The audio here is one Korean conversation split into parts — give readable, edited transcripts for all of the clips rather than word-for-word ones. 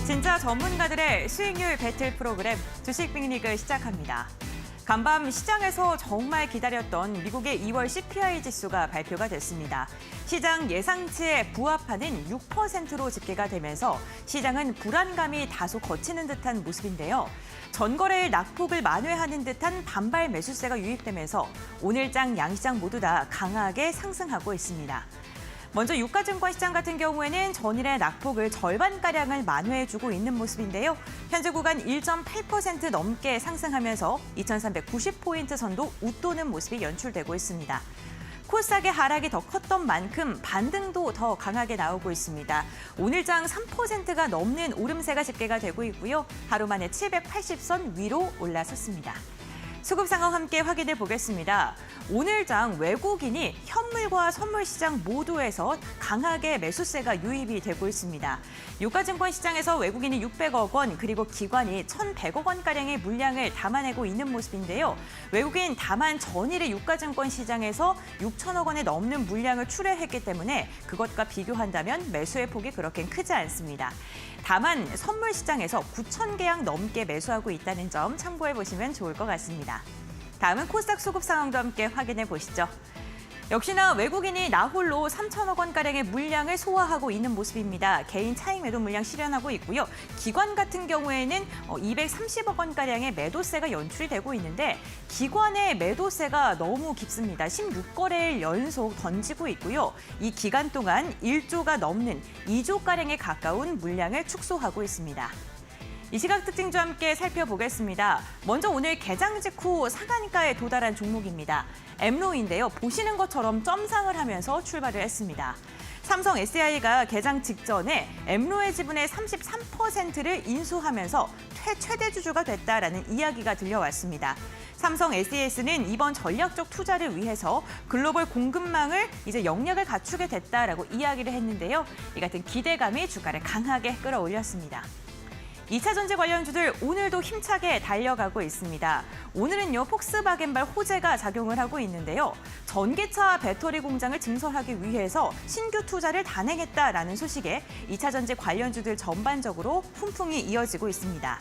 진짜 전문가들의 수익률 배틀 프로그램 주식 빅리그 시작합니다. 간밤 시장에서 정말 기다렸던 미국의 2월 CPI 지수가 발표가 됐습니다. 시장 예상치에 부합하는 6%로 집계가 되면서 시장은 불안감이 다소 걷히는 듯한 모습인데요. 전거래일 낙폭을 만회하는 듯한 반발 매수세가 유입되면서 오늘장 양시장 모두 다 강하게 상승하고 있습니다. 먼저 유가증권 시장 같은 경우에는 전일의 낙폭을 절반가량을 만회해주고 있는 모습인데요. 현재 구간 1.8% 넘게 상승하면서 2,390포인트 선도 웃도는 모습이 연출되고 있습니다. 코스닥의 하락이 더 컸던 만큼 반등도 더 강하게 나오고 있습니다. 오늘장 3%가 넘는 오름세가 집계가 되고 있고요. 하루 만에 780선 위로 올라섰습니다. 수급 상황 함께 확인해 보겠습니다. 오늘장 외국인이 현물과 선물 시장 모두에서 강하게 매수세가 유입이 되고 있습니다. 유가증권 시장에서 외국인이 600억 원 그리고 기관이 1,100억 원가량의 물량을 담아내고 있는 모습인데요. 외국인 다만 전일의 유가증권 시장에서 6천억 원에 넘는 물량을 출회했기 때문에 그것과 비교한다면 매수의 폭이 그렇게 크지 않습니다. 다만 선물 시장에서 9천 계약 넘게 매수하고 있다는 점 참고해 보시면 좋을 것 같습니다. 다음은 코스닥 수급 상황도 함께 확인해 보시죠. 역시나 외국인이 나홀로 3천억 원가량의 물량을 소화하고 있는 모습입니다. 개인 차익 매도 물량 실현하고 있고요. 기관 같은 경우에는 230억 원가량의 매도세가 연출이 되고 있는데 기관의 매도세가 너무 깊습니다. 16거래일 연속 던지고 있고요. 이 기간 동안 1조가 넘는 2조가량에 가까운 물량을 축소하고 있습니다. 이 시각 특징과 함께 살펴보겠습니다. 먼저 오늘 개장 직후 상한가에 도달한 종목입니다. 엠로인데요. 보시는 것처럼 점상을 하면서 출발을 했습니다. 삼성 SDI가 개장 직전에 엠로의 지분의 33%를 인수하면서 최대 주주가 됐다라는 이야기가 들려왔습니다. 삼성 SES는 이번 전략적 투자를 위해서 글로벌 공급망을 이제 역량을 갖추게 됐다라고 이야기를 했는데요. 이 같은 기대감이 주가를 강하게 끌어올렸습니다. 2차 전지 관련주들 오늘도 힘차게 달려가고 있습니다. 오늘은요, 폭스바겐발 호재가 작용을 하고 있는데요. 전기차 배터리 공장을 증설하기 위해서 신규 투자를 단행했다라는 소식에 2차 전지 관련주들 전반적으로 훈풍이 이어지고 있습니다.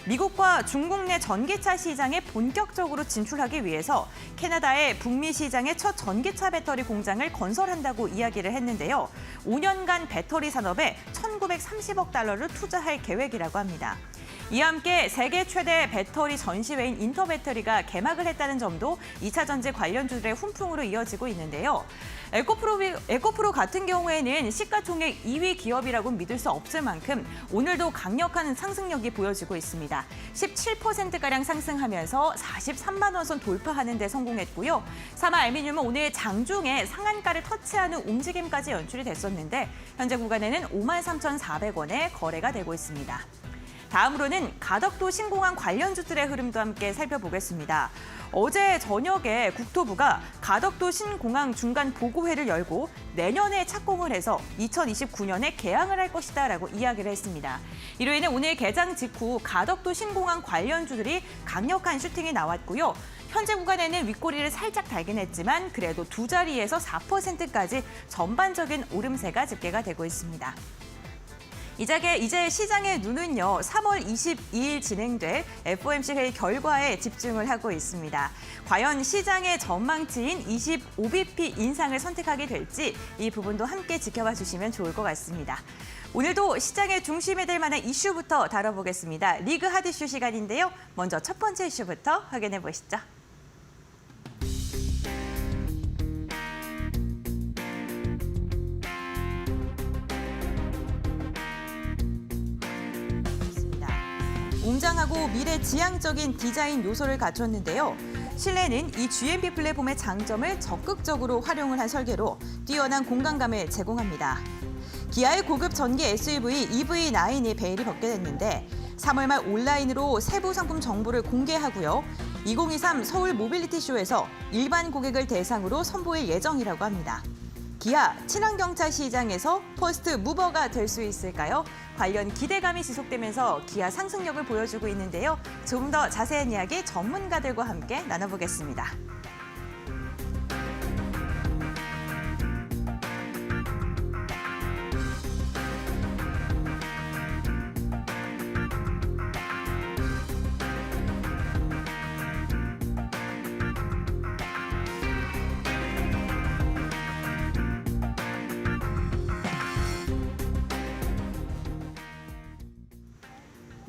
미국과 중국 내 전기차 시장에 본격적으로 진출하기 위해서 캐나다의 북미 시장에 첫 전기차 배터리 공장을 건설한다고 이야기를 했는데요. 5년간 배터리 산업에 1,930억 달러를 투자할 계획이라고 합니다. 이와 함께 세계 최대 배터리 전시회인 인터배터리가 개막을 했다는 점도 2차 전지 관련주들의 훈풍으로 이어지고 있는데요. 에코프로 같은 경우에는 시가총액 2위 기업이라고 믿을 수 없을 만큼 오늘도 강력한 상승력이 보여지고 있습니다. 17%가량 상승하면서 43만 원 선 돌파하는 데 성공했고요. 사마 알미늄은 오늘 장중에 상한가를 터치하는 움직임까지 연출이 됐었는데 현재 구간에는 53,400원에 거래가 되고 있습니다. 다음으로는 가덕도 신공항 관련주들의 흐름도 함께 살펴보겠습니다. 어제 저녁에 국토부가 가덕도 신공항 중간 보고회를 열고 내년에 착공을 해서 2029년에 개항을 할 것이다라고 이야기를 했습니다. 이로 인해 오늘 개장 직후 가덕도 신공항 관련주들이 강력한 슈팅이 나왔고요. 현재 구간에는 윗꼬리를 살짝 달긴 했지만 그래도 두 자리에서 4%까지 전반적인 오름세가 집계가 되고 있습니다. 이제 시장의 눈은요, 3월 22일 진행될 FOMC 회의 결과에 집중을 하고 있습니다. 과연 시장의 전망치인 25bp 인상을 선택하게 될지 이 부분도 함께 지켜봐 주시면 좋을 것 같습니다. 오늘도 시장의 중심이 될 만한 이슈부터 다뤄보겠습니다. 리그 핫 이슈 시간인데요. 먼저 첫 번째 이슈부터 확인해 보시죠. 웅장하고 미래지향적인 디자인 요소를 갖췄는데요. 실내는 이 GMP 플랫폼의 장점을 적극적으로 활용을 한 설계로 뛰어난 공간감을 제공합니다. 기아의 고급 전기 SUV EV9이 베일이 벗게 됐는데 3월 말 온라인으로 세부 상품 정보를 공개하고요. 2023 서울 모빌리티 쇼에서 일반 고객을 대상으로 선보일 예정이라고 합니다. 기아 친환경차 시장에서 퍼스트 무버가 될 수 있을까요? 관련 기대감이 지속되면서 기아 상승력을 보여주고 있는데요. 조금 더 자세한 이야기 전문가들과 함께 나눠보겠습니다.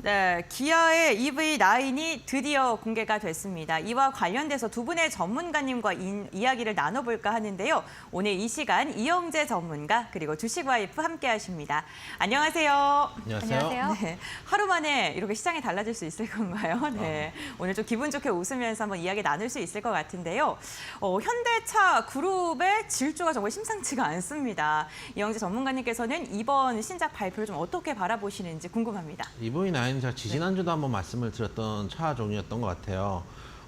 네, 기아의 EV9이 드디어 공개가 됐습니다. 이와 관련돼서 두 분의 전문가님과 이야기를 나눠볼까 하는데요. 오늘 이 시간 이영재 전문가 그리고 주식와이프 함께하십니다. 안녕하세요. 안녕하세요. 네, 하루 만에 이렇게 시장이 달라질 수 있을 건가요? 네, 오늘 좀 기분 좋게 웃으면서 한번 이야기 나눌 수 있을 것 같은데요. 현대차 그룹의 질주가 정말 심상치가 않습니다. 이영재 전문가님께서는 이번 신작 발표를 좀 어떻게 바라보시는지 궁금합니다. EV9 제가 지난주도 한번 말씀을 드렸던 차 종류였던 것 같아요.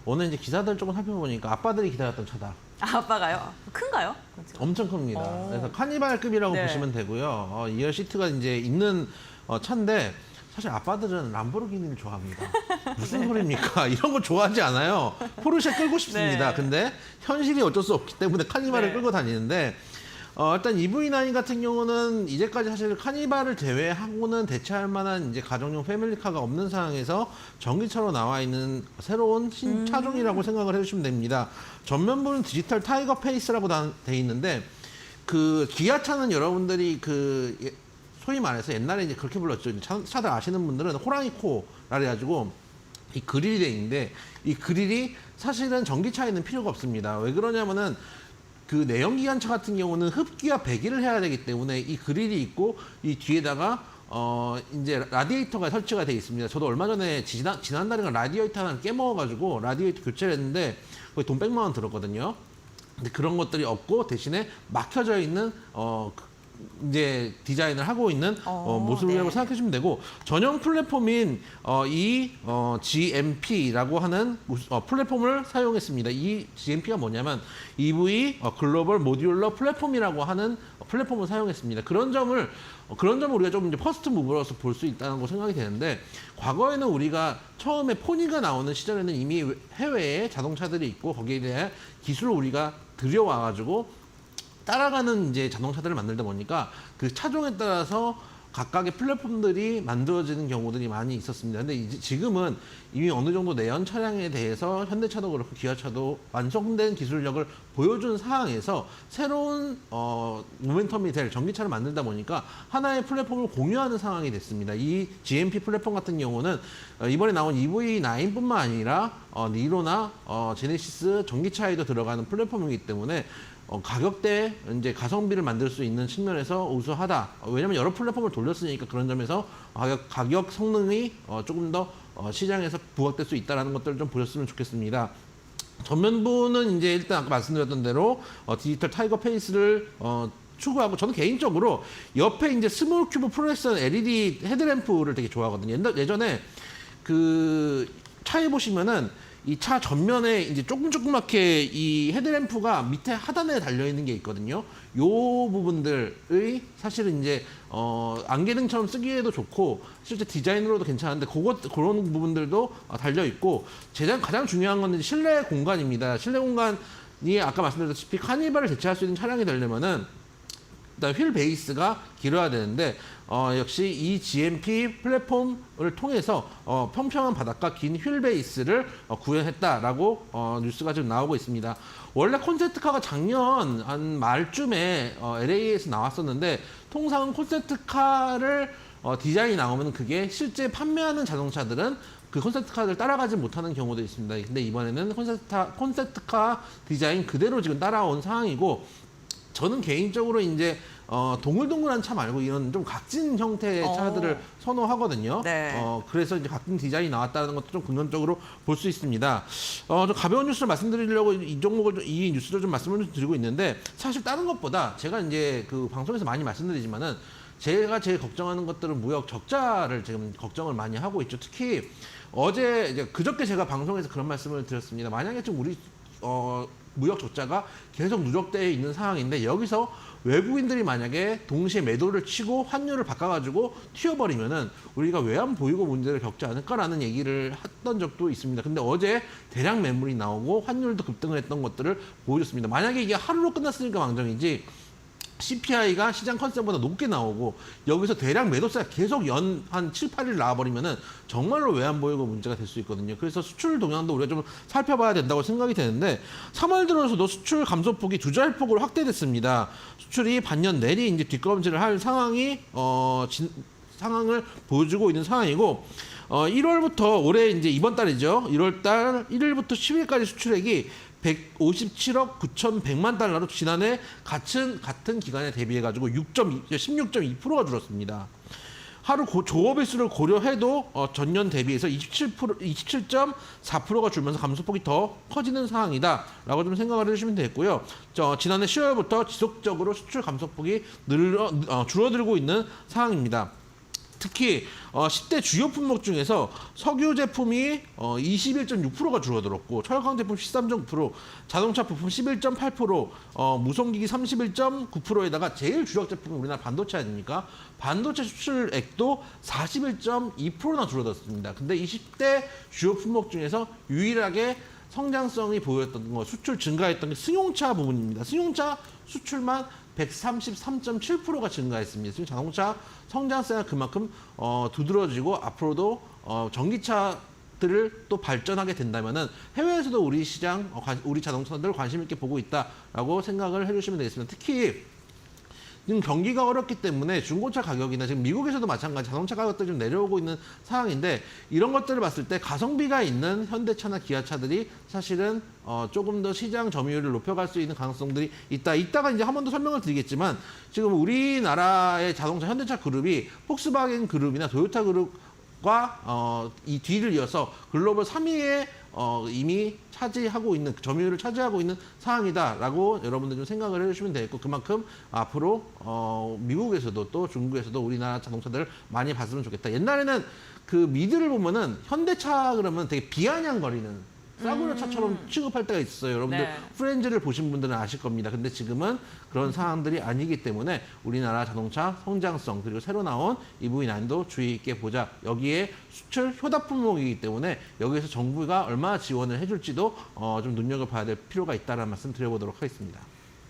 오늘 이제 기사들 조금 살펴보니까 아빠들이 기다렸던 차다. 아빠가요? 큰가요? 엄청 큽니다. 오. 그래서 카니발급이라고 네. 보시면 되고요. 2열 시트가 이제 있는 차인데 사실 아빠들은 람보르기니를 좋아합니다. 무슨 소리입니까? 이런 거 좋아하지 않아요. 포르쉐 끌고 싶습니다. 네. 근데 현실이 어쩔 수 없기 때문에 카니발을 네. 끌고 다니는데 일단 EV9 같은 경우는 이제까지 사실 카니발을 제외하고는 대체할 만한 이제 가정용 패밀리카가 없는 상황에서 전기차로 나와 있는 새로운 신차종이라고 생각을 해주시면 됩니다. 전면부는 디지털 타이거 페이스라고 돼 있는데 그 기아차는 여러분들이 소위 말해서 옛날에 이제 그렇게 불렀죠. 차들 아시는 분들은 호랑이 코라 해가지고 이 그릴이 돼 있는데 이 그릴이 사실은 전기차에는 필요가 없습니다. 왜 그러냐면은 그 내연기관차 같은 경우는 흡기와 배기를 해야 되기 때문에 이 그릴이 있고 이 뒤에다가 이제 라디에이터가 설치가 되어 있습니다. 저도 얼마 전에 지난달에 라디에이터 하나 깨먹어가지고 라디에이터 교체를 했는데 거의 돈 100만 원 들었거든요. 근데 그런 것들이 없고 대신에 막혀져 있는 이제 디자인을 하고 있는 모습이라고 네. 생각해 주시면 되고 전용 플랫폼인 GMP라고 하는 플랫폼을 사용했습니다. 이 GMP가 뭐냐면 EV 글로벌 모듈러 플랫폼이라고 하는 플랫폼을 사용했습니다. 그런 점을 우리가 좀 이제 퍼스트 무브로서 볼 수 있다는 거 생각이 되는데 과거에는 우리가 처음에 포니가 나오는 시절에는 이미 해외에 자동차들이 있고 거기에 대한 기술을 우리가 들여와가지고 따라가는 이제 자동차들을 만들다 보니까 그 차종에 따라서 각각의 플랫폼들이 만들어지는 경우들이 많이 있었습니다. 근데 이제 지금은 이미 어느 정도 내연 차량에 대해서 현대차도 그렇고 기아차도 완성된 기술력을 보여준 상황에서 새로운 모멘텀이 될 전기차를 만들다 보니까 하나의 플랫폼을 공유하는 상황이 됐습니다. 이 GMP 플랫폼 같은 경우는 이번에 나온 EV9뿐만 아니라 니로나 제네시스 전기차에도 들어가는 플랫폼이기 때문에 가격대 이제 가성비를 만들 수 있는 측면에서 우수하다. 왜냐하면 여러 플랫폼을 돌렸으니까 그런 점에서 가격 성능이 조금 더 시장에서 부각될 수 있다는 것들을 좀 보셨으면 좋겠습니다. 전면부는 이제 일단 아까 말씀드렸던 대로 디지털 타이거 페이스를 추구하고 저는 개인적으로 옆에 이제 스몰 큐브 플루레센 LED 헤드램프를 되게 좋아하거든요. 예전에 그 차에 보시면은 이 차 전면에 이제 조그맣게 이 헤드램프가 밑에 하단에 달려 있는 게 있거든요. 요 부분들의 사실은 이제 안개등처럼 쓰기에도 좋고 실제 디자인으로도 괜찮은데 그런 부분들도 달려 있고 가장 중요한 건 실내 공간입니다. 실내 공간이 아까 말씀드렸다시피 카니발을 대체할 수 있는 차량이 되려면은 일단 휠 베이스가 길어야 되는데 역시 이 GMP 플랫폼을 통해서 평평한 바닥과 긴 휠 베이스를 구현했다라고 뉴스가 지금 나오고 있습니다. 원래 콘셉트카가 작년 한 말쯤에 LA에서 나왔었는데 통상 콘셉트카를 디자인이 나오면 그게 실제 판매하는 자동차들은 그 콘셉트카를 따라가지 못하는 경우도 있습니다. 근데 이번에는 콘셉트카 디자인 그대로 지금 따라온 상황이고 저는 개인적으로 이제 동글동글한 차 말고 이런 좀 각진 형태의 차들을 선호하거든요. 네. 그래서 이제 각진 디자인이 나왔다는 것도 좀 긍정적으로 볼 수 있습니다. 좀 가벼운 뉴스를 말씀드리려고 이 뉴스를 좀 말씀을 드리고 있는데 사실 다른 것보다 제가 이제 그 방송에서 많이 말씀드리지만은 제가 제일 걱정하는 것들은 무역 적자를 지금 걱정을 많이 하고 있죠. 특히 이제 그저께 제가 방송에서 그런 말씀을 드렸습니다. 만약에 좀 우리 무역 적자가 계속 누적되어 있는 상황인데 여기서 외국인들이 만약에 동시에 매도를 치고 환율을 바꿔가지고 튀어버리면은 우리가 외환 보유고 문제를 겪지 않을까라는 얘기를 했던 적도 있습니다. 근데 어제 대량 매물이 나오고 환율도 급등을 했던 것들을 보여줬습니다. 만약에 이게 하루로 끝났으니까 망정이지 CPI가 시장 컨센서보다 높게 나오고 여기서 대량 매도세가 계속 한 7, 8일 나와버리면은 정말로 외환보유고 문제가 될 수 있거든요. 그래서 수출 동향도 우리가 좀 살펴봐야 된다고 생각이 되는데 3월 들어서도 수출 감소폭이 두 자릿폭으로 확대됐습니다. 수출이 반년 내리 이제 뒷걸음질을 할 상황을 보여주고 있는 상황이고 1월부터 올해 이제 이번 달이죠. 1월 달 1일부터 10일까지 수출액이 157억 9,100만 달러로 지난해 같은 기간에 대비해 가지고 16.2%가 줄었습니다. 하루 조업일 수를 고려해도 전년 대비해서 27.4%가 줄면서 감소폭이 더 커지는 상황이다라고 좀 생각을 해주시면 되겠고요. 지난해 10월부터 지속적으로 수출 감소폭이 줄어들고 있는 상황입니다. 특히 10대 주요 품목 중에서 석유 제품이 21.6%가 줄어들었고 철강 제품 13.9%, 자동차 부품 11.8%, 무송기기 31.9%에다가 제일 주력 제품은 우리나라 반도체 아닙니까? 반도체 수출액도 41.2%나 줄어들었습니다. 근데 20대 주요 품목 중에서 유일하게 성장성이 보였던 거, 수출 증가했던 게 승용차 부분입니다. 승용차 수출만 133.7%가 증가했습니다. 지금 자동차 성장세가 그만큼 두드러지고 앞으로도 전기차들을 또 발전하게 된다면은 해외에서도 우리 시장, 우리 자동차들 관심 있게 보고 있다라고 생각을 해주시면 되겠습니다. 특히 지금 경기가 어렵기 때문에 중고차 가격이나 지금 미국에서도 마찬가지 자동차 가격들이 좀 내려오고 있는 상황인데 이런 것들을 봤을 때 가성비가 있는 현대차나 기아차들이 사실은 조금 더 시장 점유율을 높여갈 수 있는 가능성들이 있다. 이따가 이제 한 번 더 설명을 드리겠지만 지금 우리나라의 자동차 현대차 그룹이 폭스바겐 그룹이나 도요타 그룹과 이 뒤를 이어서 글로벌 3위에 이미 차지하고 있는 점유율을 차지하고 있는 상황이다라고 여러분들 좀 생각을 해주시면 되겠고 그만큼 앞으로 미국에서도 또 중국에서도 우리나라 자동차들을 많이 봤으면 좋겠다. 옛날에는 그 미드를 보면은 현대차 그러면 되게 비아냥거리는 싸구려 차처럼 취급할 때가 있어요. 여러분들 네. 프렌즈를 보신 분들은 아실 겁니다. 근데 지금은 그런 상황들이 아니기 때문에 우리나라 자동차 성장성 그리고 새로 나온 EV9도 주의 있게 보자. 여기에 수출 효답 품목이기 때문에 여기에서 정부가 얼마나 지원을 해줄지도 좀 눈여겨봐야 될 필요가 있다는 말씀 드려보도록 하겠습니다.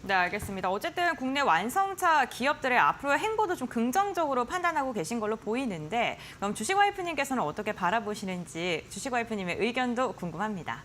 네, 알겠습니다. 어쨌든 국내 완성차 기업들의 앞으로의 행보도 좀 긍정적으로 판단하고 계신 걸로 보이는데 그럼 주식와이프님께서는 어떻게 바라보시는지 주식와이프님의 의견도 궁금합니다.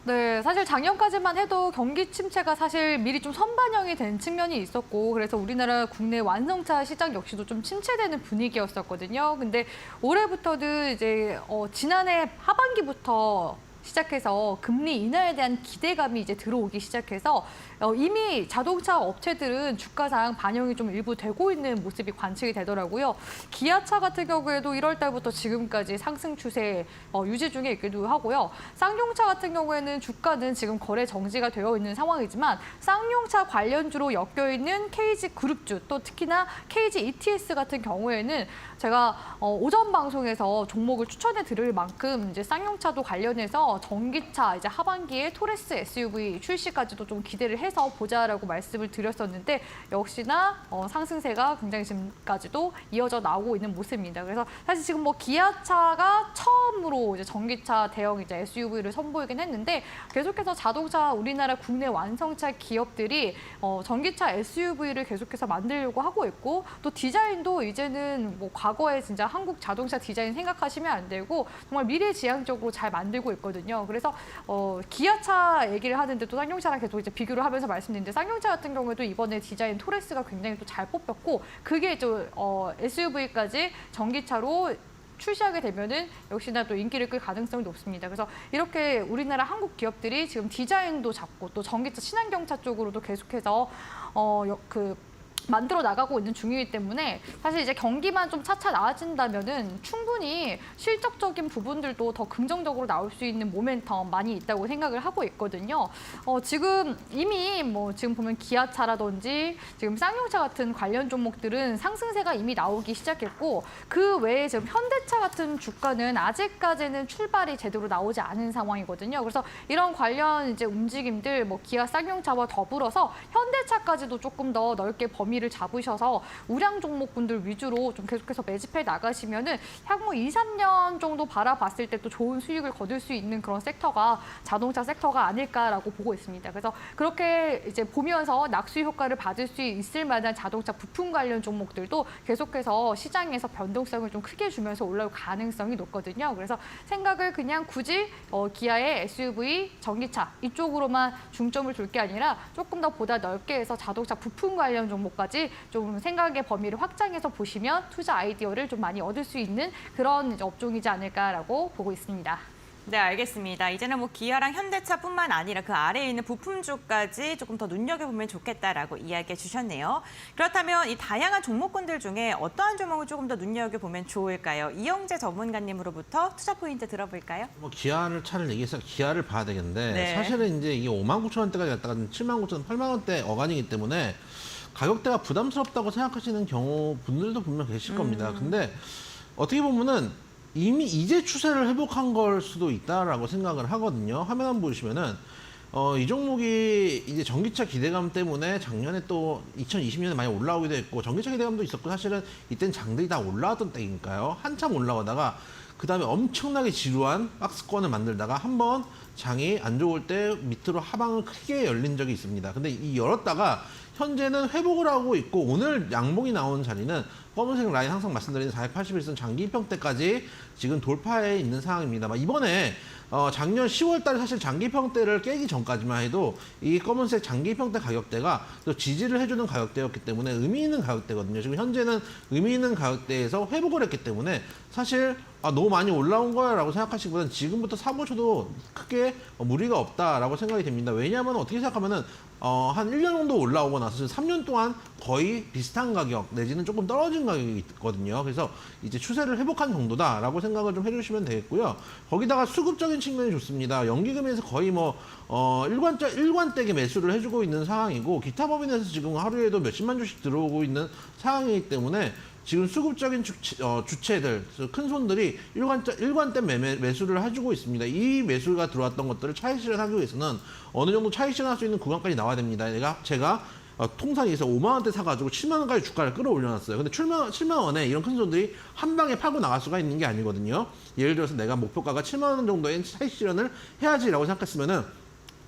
네, 사실 작년까지만 해도 경기 침체가 사실 미리 좀 선반영이 된 측면이 있었고 그래서 우리나라 국내 완성차 시장 역시도 좀 침체되는 분위기였었거든요. 근데 올해부터는 이제 지난해 하반기부터 시작해서 금리 인하에 대한 기대감이 이제 들어오기 시작해서 이미 자동차 업체들은 주가상 반영이 좀 일부 되고 있는 모습이 관측이 되더라고요. 기아차 같은 경우에도 1월 달부터 지금까지 상승 추세 유지 중에 있기도 하고요. 쌍용차 같은 경우에는 주가는 지금 거래 정지가 되어 있는 상황이지만 쌍용차 관련주로 엮여 있는 KG 그룹주 또 특히나 KG ETS 같은 경우에는 제가 오전 방송에서 종목을 추천해 드릴 만큼 이제 쌍용차도 관련해서 전기차 이제 하반기에 토레스 SUV 출시까지도 좀 기대를 해서 보자라고 말씀을 드렸었는데 역시나 상승세가 굉장히 지금까지도 이어져 나오고 있는 모습입니다. 그래서 사실 지금 뭐 기아차가 처음으로 이제 전기차 대형 이제 SUV를 선보이긴 했는데 계속해서 자동차 우리나라 국내 완성차 기업들이 전기차 SUV를 계속해서 만들려고 하고 있고 또 디자인도 이제는 뭐 과거에 진짜 한국 자동차 디자인 생각하시면 안 되고 정말 미래지향적으로 잘 만들고 있거든요. 그래서 기아차 얘기를 하는데 또 쌍용차랑 계속 이제 비교를 하면서 말씀드리는데 쌍용차 같은 경우에도 이번에 디자인 토레스가 굉장히 또 잘 뽑혔고 그게 또 SUV까지 전기차로 출시하게 되면은 역시나 또 인기를 끌 가능성이 높습니다. 그래서 이렇게 우리나라 한국 기업들이 지금 디자인도 잡고 또 전기차 친환경차 쪽으로도 계속해서 만들어 나가고 있는 중이기 때문에 사실 이제 경기만 좀 차차 나아진다면은 충분히 실적적인 부분들도 더 긍정적으로 나올 수 있는 모멘텀 많이 있다고 생각을 하고 있거든요. 지금 이미 뭐 지금 보면 기아차라든지 지금 쌍용차 같은 관련 종목들은 상승세가 이미 나오기 시작했고 그 외에 지금 현대차 같은 주가는 아직까지는 출발이 제대로 나오지 않은 상황이거든요. 그래서 이런 관련 이제 움직임들 뭐 기아 쌍용차와 더불어서 현대차까지도 조금 더 넓게 범위를 잡으셔서 우량 종목군들 위주로 좀 계속해서 매집해 나가시면은 향후 2, 3년 정도 바라봤을 때 또 좋은 수익을 거둘 수 있는 그런 섹터가 자동차 섹터가 아닐까라고 보고 있습니다. 그래서 그렇게 이제 보면서 낙수 효과를 받을 수 있을 만한 자동차 부품 관련 종목들도 계속해서 시장에서 변동성을 좀 크게 주면서 올라올 가능성이 높거든요. 그래서 생각을 그냥 굳이 기아의 SUV, 전기차 이쪽으로만 중점을 둘 게 아니라 조금 더 보다 넓게 해서 자동차 부품 관련 종목 것까지 좀 생각의 범위를 확장해서 보시면 투자 아이디어를 좀 많이 얻을 수 있는 그런 이제 업종이지 않을까라고 보고 있습니다. 네, 알겠습니다. 이제는 뭐 기아랑 현대차뿐만 아니라 그 아래에 있는 부품주까지 조금 더 눈여겨보면 좋겠다라고 이야기해 주셨네요. 그렇다면 이 다양한 종목군들 중에 어떠한 종목을 조금 더 눈여겨보면 좋을까요? 이영재 전문가님으로부터 투자 포인트 들어볼까요? 뭐 차를 얘기해서 기아를 봐야 되겠는데 네. 사실은 이제 이게 59,000원대까지 갔다가 79,000원, 8만 원대 어간이기 때문에 가격대가 부담스럽다고 생각하시는 경우 분들도 분명 계실 겁니다. 근데 어떻게 보면은 이미 이제 추세를 회복한 걸 수도 있다라고 생각을 하거든요. 화면 한번 보시면은 이 종목이 이제 전기차 기대감 때문에 작년에 또 2020년에 많이 올라오기도 했고 전기차 기대감도 있었고 사실은 이때는 장들이 다 올라왔던 때니까요. 한참 올라가다가 그 다음에 엄청나게 지루한 박스권을 만들다가 한번 장이 안 좋을 때 밑으로 하방을 크게 열린 적이 있습니다. 근데 이 열었다가 현재는 회복을 하고 있고 오늘 양봉이 나온 자리는 검은색 라인 항상 말씀드리는 481선 장기 평대까지 지금 돌파해 있는 상황입니다. 이번에 작년 10월 달에 사실 장기 평대를 깨기 전까지만 해도 이 검은색 장기 평대 가격대가 또 지지를 해주는 가격대였기 때문에 의미 있는 가격대거든요. 지금 현재는 의미 있는 가격대에서 회복을 했기 때문에 사실 너무 많이 올라온 거야라고 생각하시기보다는 지금부터 사보셔도 크게 무리가 없다라고 생각이 됩니다. 왜냐하면 어떻게 생각하면은 한 1년 정도 올라오고 나서 3년 동안 거의 비슷한 가격 내지는 조금 떨어진 가격이 있거든요. 그래서 이제 추세를 회복한 정도다라고 생각을 좀 해주시면 되겠고요. 거기다가 수급적인 측면이 좋습니다. 연기금에서 거의 일관되게 매수를 해주고 있는 상황이고 기타 법인에서 지금 하루에도 몇십만 주씩 들어오고 있는 상황이기 때문에 지금 수급적인 주체들, 큰 손들이 일관된 매수를 해주고 있습니다. 이 매수가 들어왔던 것들을 차익 실현하기 위해서는 어느 정도 차익 실현할 수 있는 구간까지 나와야 됩니다. 제가 통상에서 5만 원대 사가지고 7만 원까지 주가를 끌어올려놨어요. 근데 7만 원에 이런 큰 손들이 한 방에 팔고 나갈 수가 있는 게 아니거든요. 예를 들어서 내가 목표가가 7만 원 정도의 차익 실현을 해야지라고 생각했으면은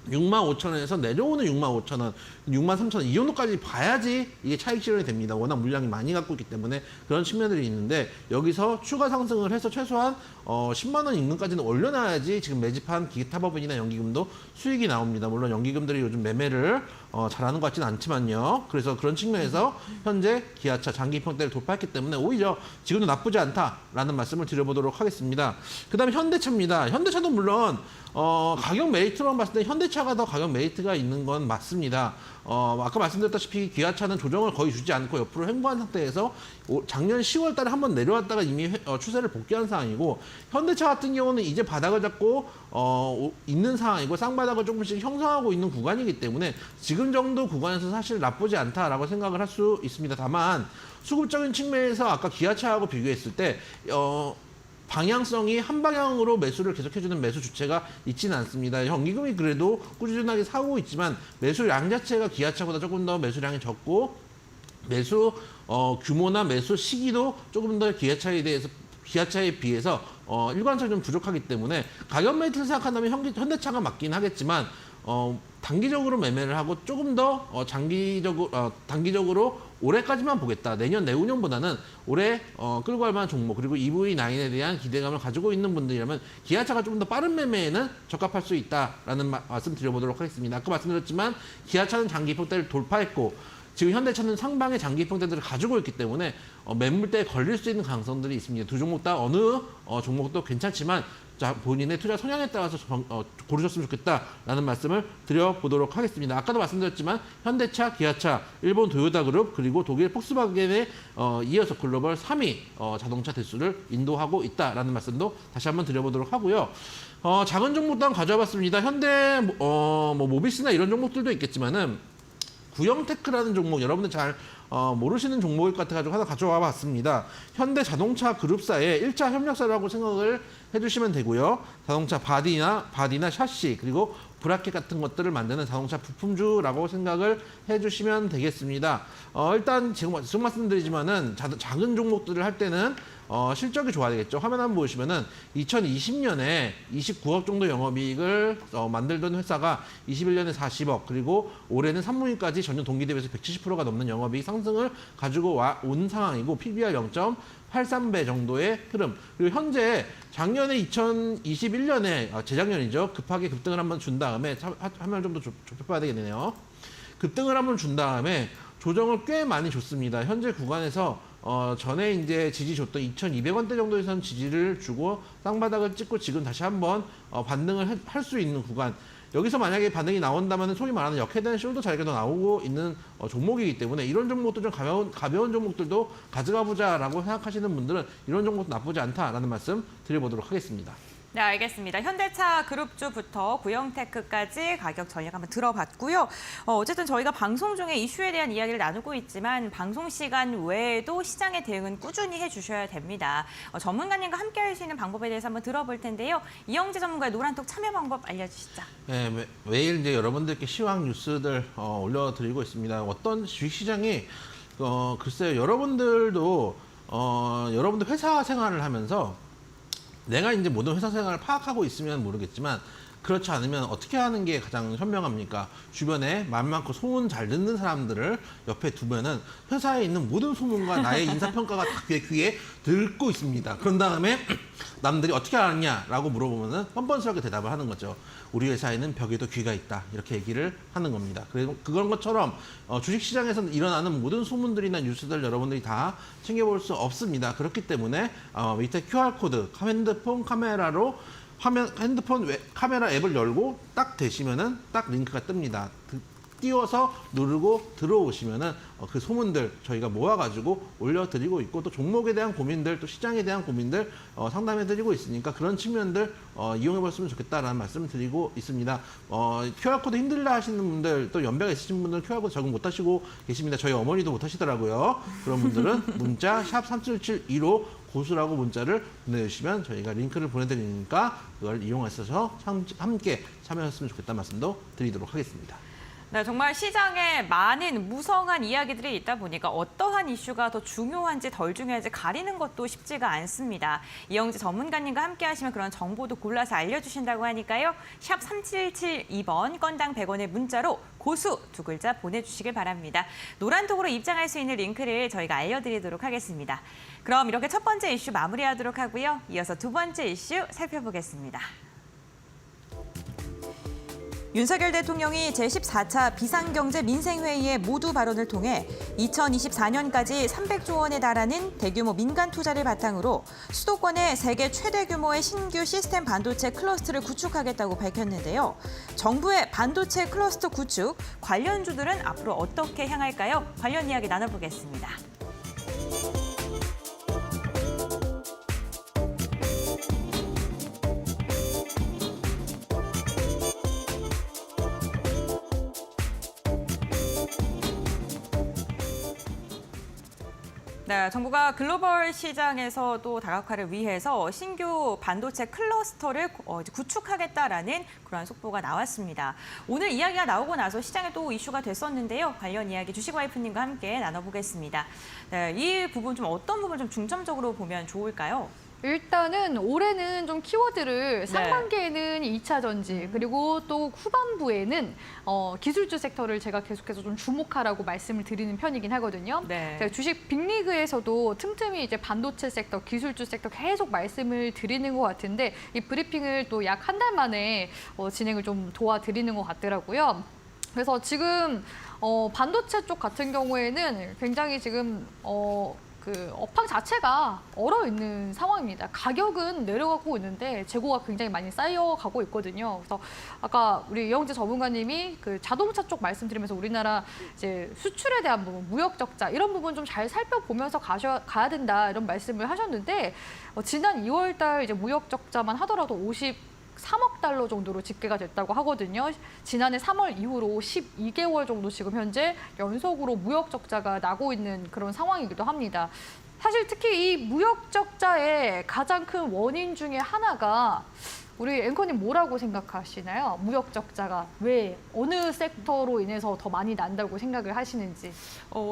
65,000원에서 내려오는 65,000원, 63,000원 이 정도까지 봐야지 이게 차익 실현이 됩니다. 워낙 물량이 많이 갖고 있기 때문에 그런 측면들이 있는데 여기서 추가 상승을 해서 최소한 10만 원 인근까지는 올려놔야지 지금 매집한 기타 법인이나 연기금도 수익이 나옵니다. 물론 연기금들이 요즘 매매를 잘하는 것 같지는 않지만요. 그래서 그런 측면에서 현재 기아차 장기 평대를 돌파했기 때문에 오히려 지금도 나쁘지 않다라는 말씀을 드려보도록 하겠습니다. 그 다음에 현대차입니다. 현대차도 물론 가격 메리트로만 봤을 때 현대차가 더 가격 메리트가 있는 건 맞습니다. 아까 말씀드렸다시피 기아차는 조정을 거의 주지 않고 옆으로 횡보한 상태에서 작년 10월 달에 한번 내려왔다가 이미 추세를 복귀한 상황이고 현대차 같은 경우는 이제 바닥을 잡고 있는 상황이고 쌍바닥을 조금씩 형성하고 있는 구간이기 때문에 지금 정도 구간에서 사실 나쁘지 않다라고 생각을 할 수 있습니다. 다만 수급적인 측면에서 아까 기아차하고 비교했을 때 방향성이 한 방향으로 매수를 계속해주는 매수 주체가 있지는 않습니다. 연기금이 그래도 꾸준하게 사고 있지만 매수량 자체가 기아차보다 조금 더 매수량이 적고 매수 규모나 매수 시기도 조금 더 기아차에 비해서 일관성이 좀 부족하기 때문에 가격 메리트를 생각한다면 현대차가 맞긴 하겠지만 단기적으로 매매를 하고 조금 더 단기적으로 올해까지만 보겠다. 내년 내후년보다는 올해 끌고 갈 만한 종목 그리고 EV9에 대한 기대감을 가지고 있는 분들이라면 기아차가 조금 더 빠른 매매에는 적합할 수 있다라는 말씀 드려보도록 하겠습니다. 아까 말씀드렸지만 기아차는 장기 평대를 돌파했고 지금 현대차는 상방의 장기 평대들을 가지고 있기 때문에 매물대에 걸릴 수 있는 가능성들이 있습니다. 두 종목 다 어느 종목도 괜찮지만 본인의 투자 성향에 따라서 고르셨으면 좋겠다라는 말씀을 드려보도록 하겠습니다. 아까도 말씀드렸지만 현대차, 기아차, 일본 도요타그룹 그리고 독일 폭스바겐에 이어서 글로벌 3위 자동차 대수를 인도하고 있다라는 말씀도 다시 한번 드려보도록 하고요. 작은 종목도 한번 가져와 봤습니다. 현대 모비스나 이런 종목들도 있겠지만은 구형테크라는 종목 여러분들 잘 모르시는 종목일 것 같아가지고 하나 가져와 봤습니다. 현대 자동차 그룹사의 1차 협력사라고 생각을 해주시면 되고요. 자동차 바디나 샤시 그리고 브라켓 같은 것들을 만드는 자동차 부품주라고 생각을 해주시면 되겠습니다. 일단 지금 말씀드리지만은 작은 종목들을 할 때는 실적이 좋아야 되겠죠. 화면 한번 보시면은 2020년에 29억 정도 영업이익을 만들던 회사가 21년에 40억 그리고 올해는 3분기까지 전년 동기 대비해서 170%가 넘는 영업이익 상승을 가지고 온 상황이고 PBR 0.83배 정도의 흐름. 그리고 현재 작년에 2021년에 재작년이죠. 급하게 급등을 한번 준 다음에 화면을 좀 더 좁혀봐야 되겠네요. 급등을 한번 준 다음에 조정을 꽤 많이 줬습니다. 현재 구간에서 전에 이제 지지 줬던 2,200원대 정도에서는 지지를 주고 땅바닥을 찍고 지금 다시 한번 반등을 할 수 있는 구간. 여기서 만약에 반등이 나온다면 소위 말하는 역회된 숄더 자리가 나오고 있는 종목이기 때문에 이런 종목도 좀 가벼운 종목들도 가져가 보자라고 생각하시는 분들은 이런 종목도 나쁘지 않다라는 말씀 드려보도록 하겠습니다. 네, 알겠습니다. 현대차 그룹주부터 구형테크까지 가격 전략 한번 들어봤고요. 어쨌든 저희가 방송 중에 이슈에 대한 이야기를 나누고 있지만 방송 시간 외에도 시장의 대응은 꾸준히 해주셔야 됩니다. 전문가님과 함께 할 수 있는 방법에 대해서 한번 들어볼 텐데요. 이영재 전문가의 노란톡 참여 방법 알려주시죠. 네, 매일 이제 여러분들께 시황 뉴스들 올려드리고 있습니다. 어떤 주식시장이 글쎄요, 여러분들 회사 생활을 하면서 내가 이제 모든 회사 생활을 파악하고 있으면 모르겠지만 그렇지 않으면 어떻게 하는 게 가장 현명합니까? 주변에 말 많고 소문 잘 듣는 사람들을 옆에 두면은 회사에 있는 모든 소문과 나의 인사평가가 다 귀에 들고 있습니다. 그런 다음에 남들이 어떻게 알았냐라고 물어보면은 뻔뻔스럽게 대답을 하는 거죠. 우리 회사에는 벽에도 귀가 있다. 이렇게 얘기를 하는 겁니다. 그래서 그런 것처럼 주식시장에서 일어나는 모든 소문들이나 뉴스들 여러분들이 다 챙겨볼 수 없습니다. 그렇기 때문에 밑에 QR코드, 핸드폰 카메라로 핸드폰 카메라 앱을 열고 딱 대시면은 딱 링크가 뜹니다. 띄워서 누르고 들어오시면은 그 소문들 저희가 모아가지고 올려드리고 있고 또 종목에 대한 고민들 또 시장에 대한 고민들 상담해드리고 있으니까 그런 측면들 이용해봤으면 좋겠다라는 말씀 드리고 있습니다. QR코드 힘들다 하시는 분들 또 연배가 있으신 분들은 QR코드 적응 못하시고 계십니다. 저희 어머니도 못하시더라고요. 그런 분들은 문자 샵 3772로 고수라고 문자를 보내주시면 저희가 링크를 보내드리니까 그걸 이용하셔서 함께 참여하셨으면 좋겠다는 말씀도 드리도록 하겠습니다. 네, 정말 시장에 많은 무성한 이야기들이 있다 보니까 어떠한 이슈가 더 중요한지 덜 중요한지 가리는 것도 쉽지가 않습니다. 이영재 전문가님과 함께 하시면 그런 정보도 골라서 알려주신다고 하니까요. 샵 3772번 건당 100원의 문자로 고수 두 글자 보내주시길 바랍니다. 노란톡으로 입장할 수 있는 링크를 저희가 알려드리도록 하겠습니다. 그럼 이렇게 첫 번째 이슈 마무리하도록 하고요. 이어서 두 번째 이슈 살펴보겠습니다. 윤석열 대통령이 제14차 비상경제 민생회의의 모두 발언을 통해 2024년까지 300조 원에 달하는 대규모 민간 투자를 바탕으로 수도권에 세계 최대 규모의 신규 시스템 반도체 클러스터를 구축하겠다고 밝혔는데요. 정부의 반도체 클러스터 구축, 관련주들은 앞으로 어떻게 향할까요? 관련 이야기 나눠보겠습니다. 네, 정부가 글로벌 시장에서도 다각화를 위해서 신규 반도체 클러스터를 구축하겠다라는 그런 속보가 나왔습니다. 오늘 이야기가 나오고 나서 시장에 또 이슈가 됐었는데요. 관련 이야기 주식와이프님과 함께 나눠보겠습니다. 네, 이 부분 좀 어떤 부분 좀 중점적으로 보면 좋을까요? 일단은 올해는 좀 키워드를 상반기에는 2차 전지 그리고 또 후반부에는 기술주 섹터를 제가 계속해서 좀 주목하라고 말씀을 드리는 편이긴 하거든요. 네. 제가 주식 빅리그에서도 틈틈이 이제 반도체 섹터, 기술주 섹터 계속 말씀을 드리는 것 같은데 이 브리핑을 또 약 한 달 만에 진행을 좀 도와드리는 것 같더라고요. 그래서 지금 반도체 쪽 같은 경우에는 굉장히 지금 그 업황 자체가 얼어 있는 상황입니다. 가격은 내려가고 있는데 재고가 굉장히 많이 쌓여가고 있거든요. 그래서 아까 우리 이영재 전문가님이 그 자동차 쪽 말씀드리면서 우리나라 이제 수출에 대한 부분, 무역 적자 이런 부분 좀 잘 살펴보면서 가야 된다 이런 말씀을 하셨는데 지난 2월달 이제 무역 적자만 하더라도 3억 달러 정도로 집계가 됐다고 하거든요. 지난해 3월 이후로 12개월 정도 지금 현재 연속으로 무역 적자가 나고 있는 그런 상황이기도 합니다. 사실 특히 이 무역 적자의 가장 큰 원인 중에 하나가 우리 앵커님 뭐라고 생각하시나요? 무역 적자가 왜 어느 섹터로 인해서 더 많이 난다고 생각을 하시는지.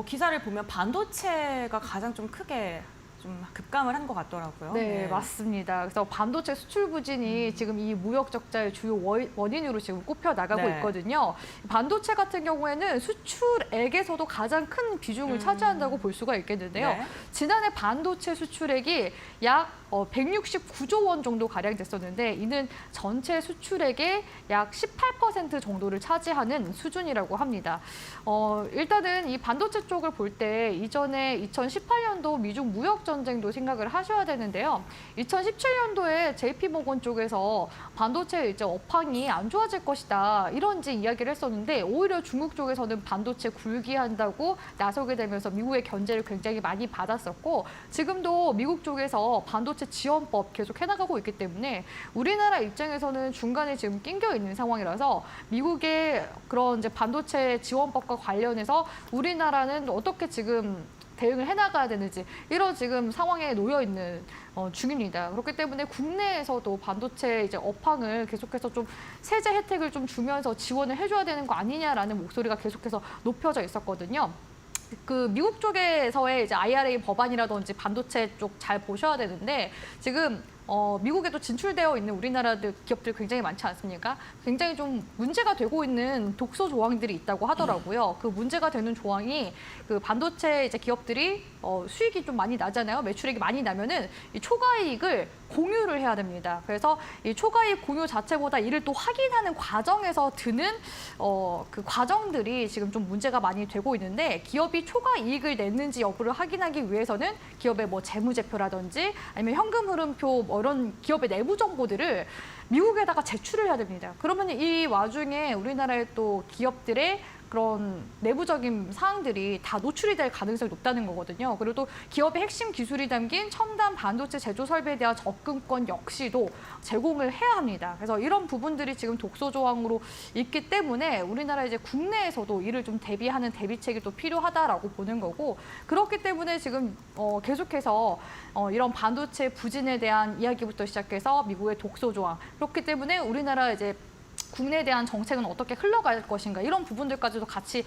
기사를 보면 반도체가 가장 좀 크게 좀 급감을 한 것 같더라고요. 네, 맞습니다. 그래서 반도체 수출 부진이 지금 이 무역 적자의 주요 원인으로 지금 꼽혀 나가고 있거든요. 반도체 같은 경우에는 수출액에서도 가장 큰 비중을 차지한다고 볼 수가 있겠는데요. 네. 지난해 반도체 수출액이 약 169조 원 정도 가량 됐었는데 이는 전체 수출액의 약 18% 정도를 차지하는 수준이라고 합니다. 일단은 이 반도체 쪽을 볼 때 이전에 2018년도 미중 무역 전쟁도 생각을 하셔야 되는데요. 2017년도에 JP모건 쪽에서 반도체 이제 업황이 안 좋아질 것이다 이런 이제 이야기를 했었는데 오히려 중국 쪽에서는 반도체 굴기한다고 나서게 되면서 미국의 견제를 굉장히 많이 받았었고 지금도 미국 쪽에서 반도체 지원법 계속 해나가고 있기 때문에 우리나라 입장에서는 중간에 지금 낑겨 있는 상황이라서 미국의 그런 이제 반도체 지원법과 관련해서 우리나라는 어떻게 지금 대응을 해나가야 되는지 이런 지금 상황에 놓여 있는 중입니다. 그렇기 때문에 국내에서도 반도체 이제 업황을 계속해서 좀 세제 혜택을 좀 주면서 지원을 해줘야 되는 거 아니냐라는 목소리가 계속해서 높여져 있었거든요. 그 미국 쪽에서의 이제 IRA 법안이라든지 반도체 쪽 잘 보셔야 되는데 지금 미국에도 진출되어 있는 우리나라 기업들 굉장히 많지 않습니까? 굉장히 좀 문제가 되고 있는 독소 조항들이 있다고 하더라고요. 그 문제가 되는 조항이 그 반도체 이제 기업들이 수익이 좀 많이 나잖아요. 매출액이 많이 나면은 이 초과이익을 공유를 해야 됩니다. 그래서 이 초과이익 공유 자체보다 이를 또 확인하는 과정에서 드는 그 과정들이 지금 좀 문제가 많이 되고 있는데 기업이 초과이익을 냈는지 여부를 확인하기 위해서는 기업의 뭐 재무제표라든지 아니면 현금 흐름표 뭐 이런 기업의 내부 정보들을 미국에다가 제출을 해야 됩니다. 그러면 이 와중에 우리나라의 또 기업들의 그런 내부적인 사항들이 다 노출이 될 가능성이 높다는 거거든요. 그리고 또 기업의 핵심 기술이 담긴 첨단 반도체 제조 설비에 대한 접근권 역시도 제공을 해야 합니다. 그래서 이런 부분들이 지금 독소 조항으로 있기 때문에 우리나라 이제 국내에서도 이를 좀 대비하는 대비책이 또 필요하다라고 보는 거고 그렇기 때문에 지금 계속해서 이런 반도체 부진에 대한 이야기부터 시작해서 미국의 독소 조항 그렇기 때문에 우리나라 이제 국내에 대한 정책은 어떻게 흘러갈 것인가 이런 부분들까지도 같이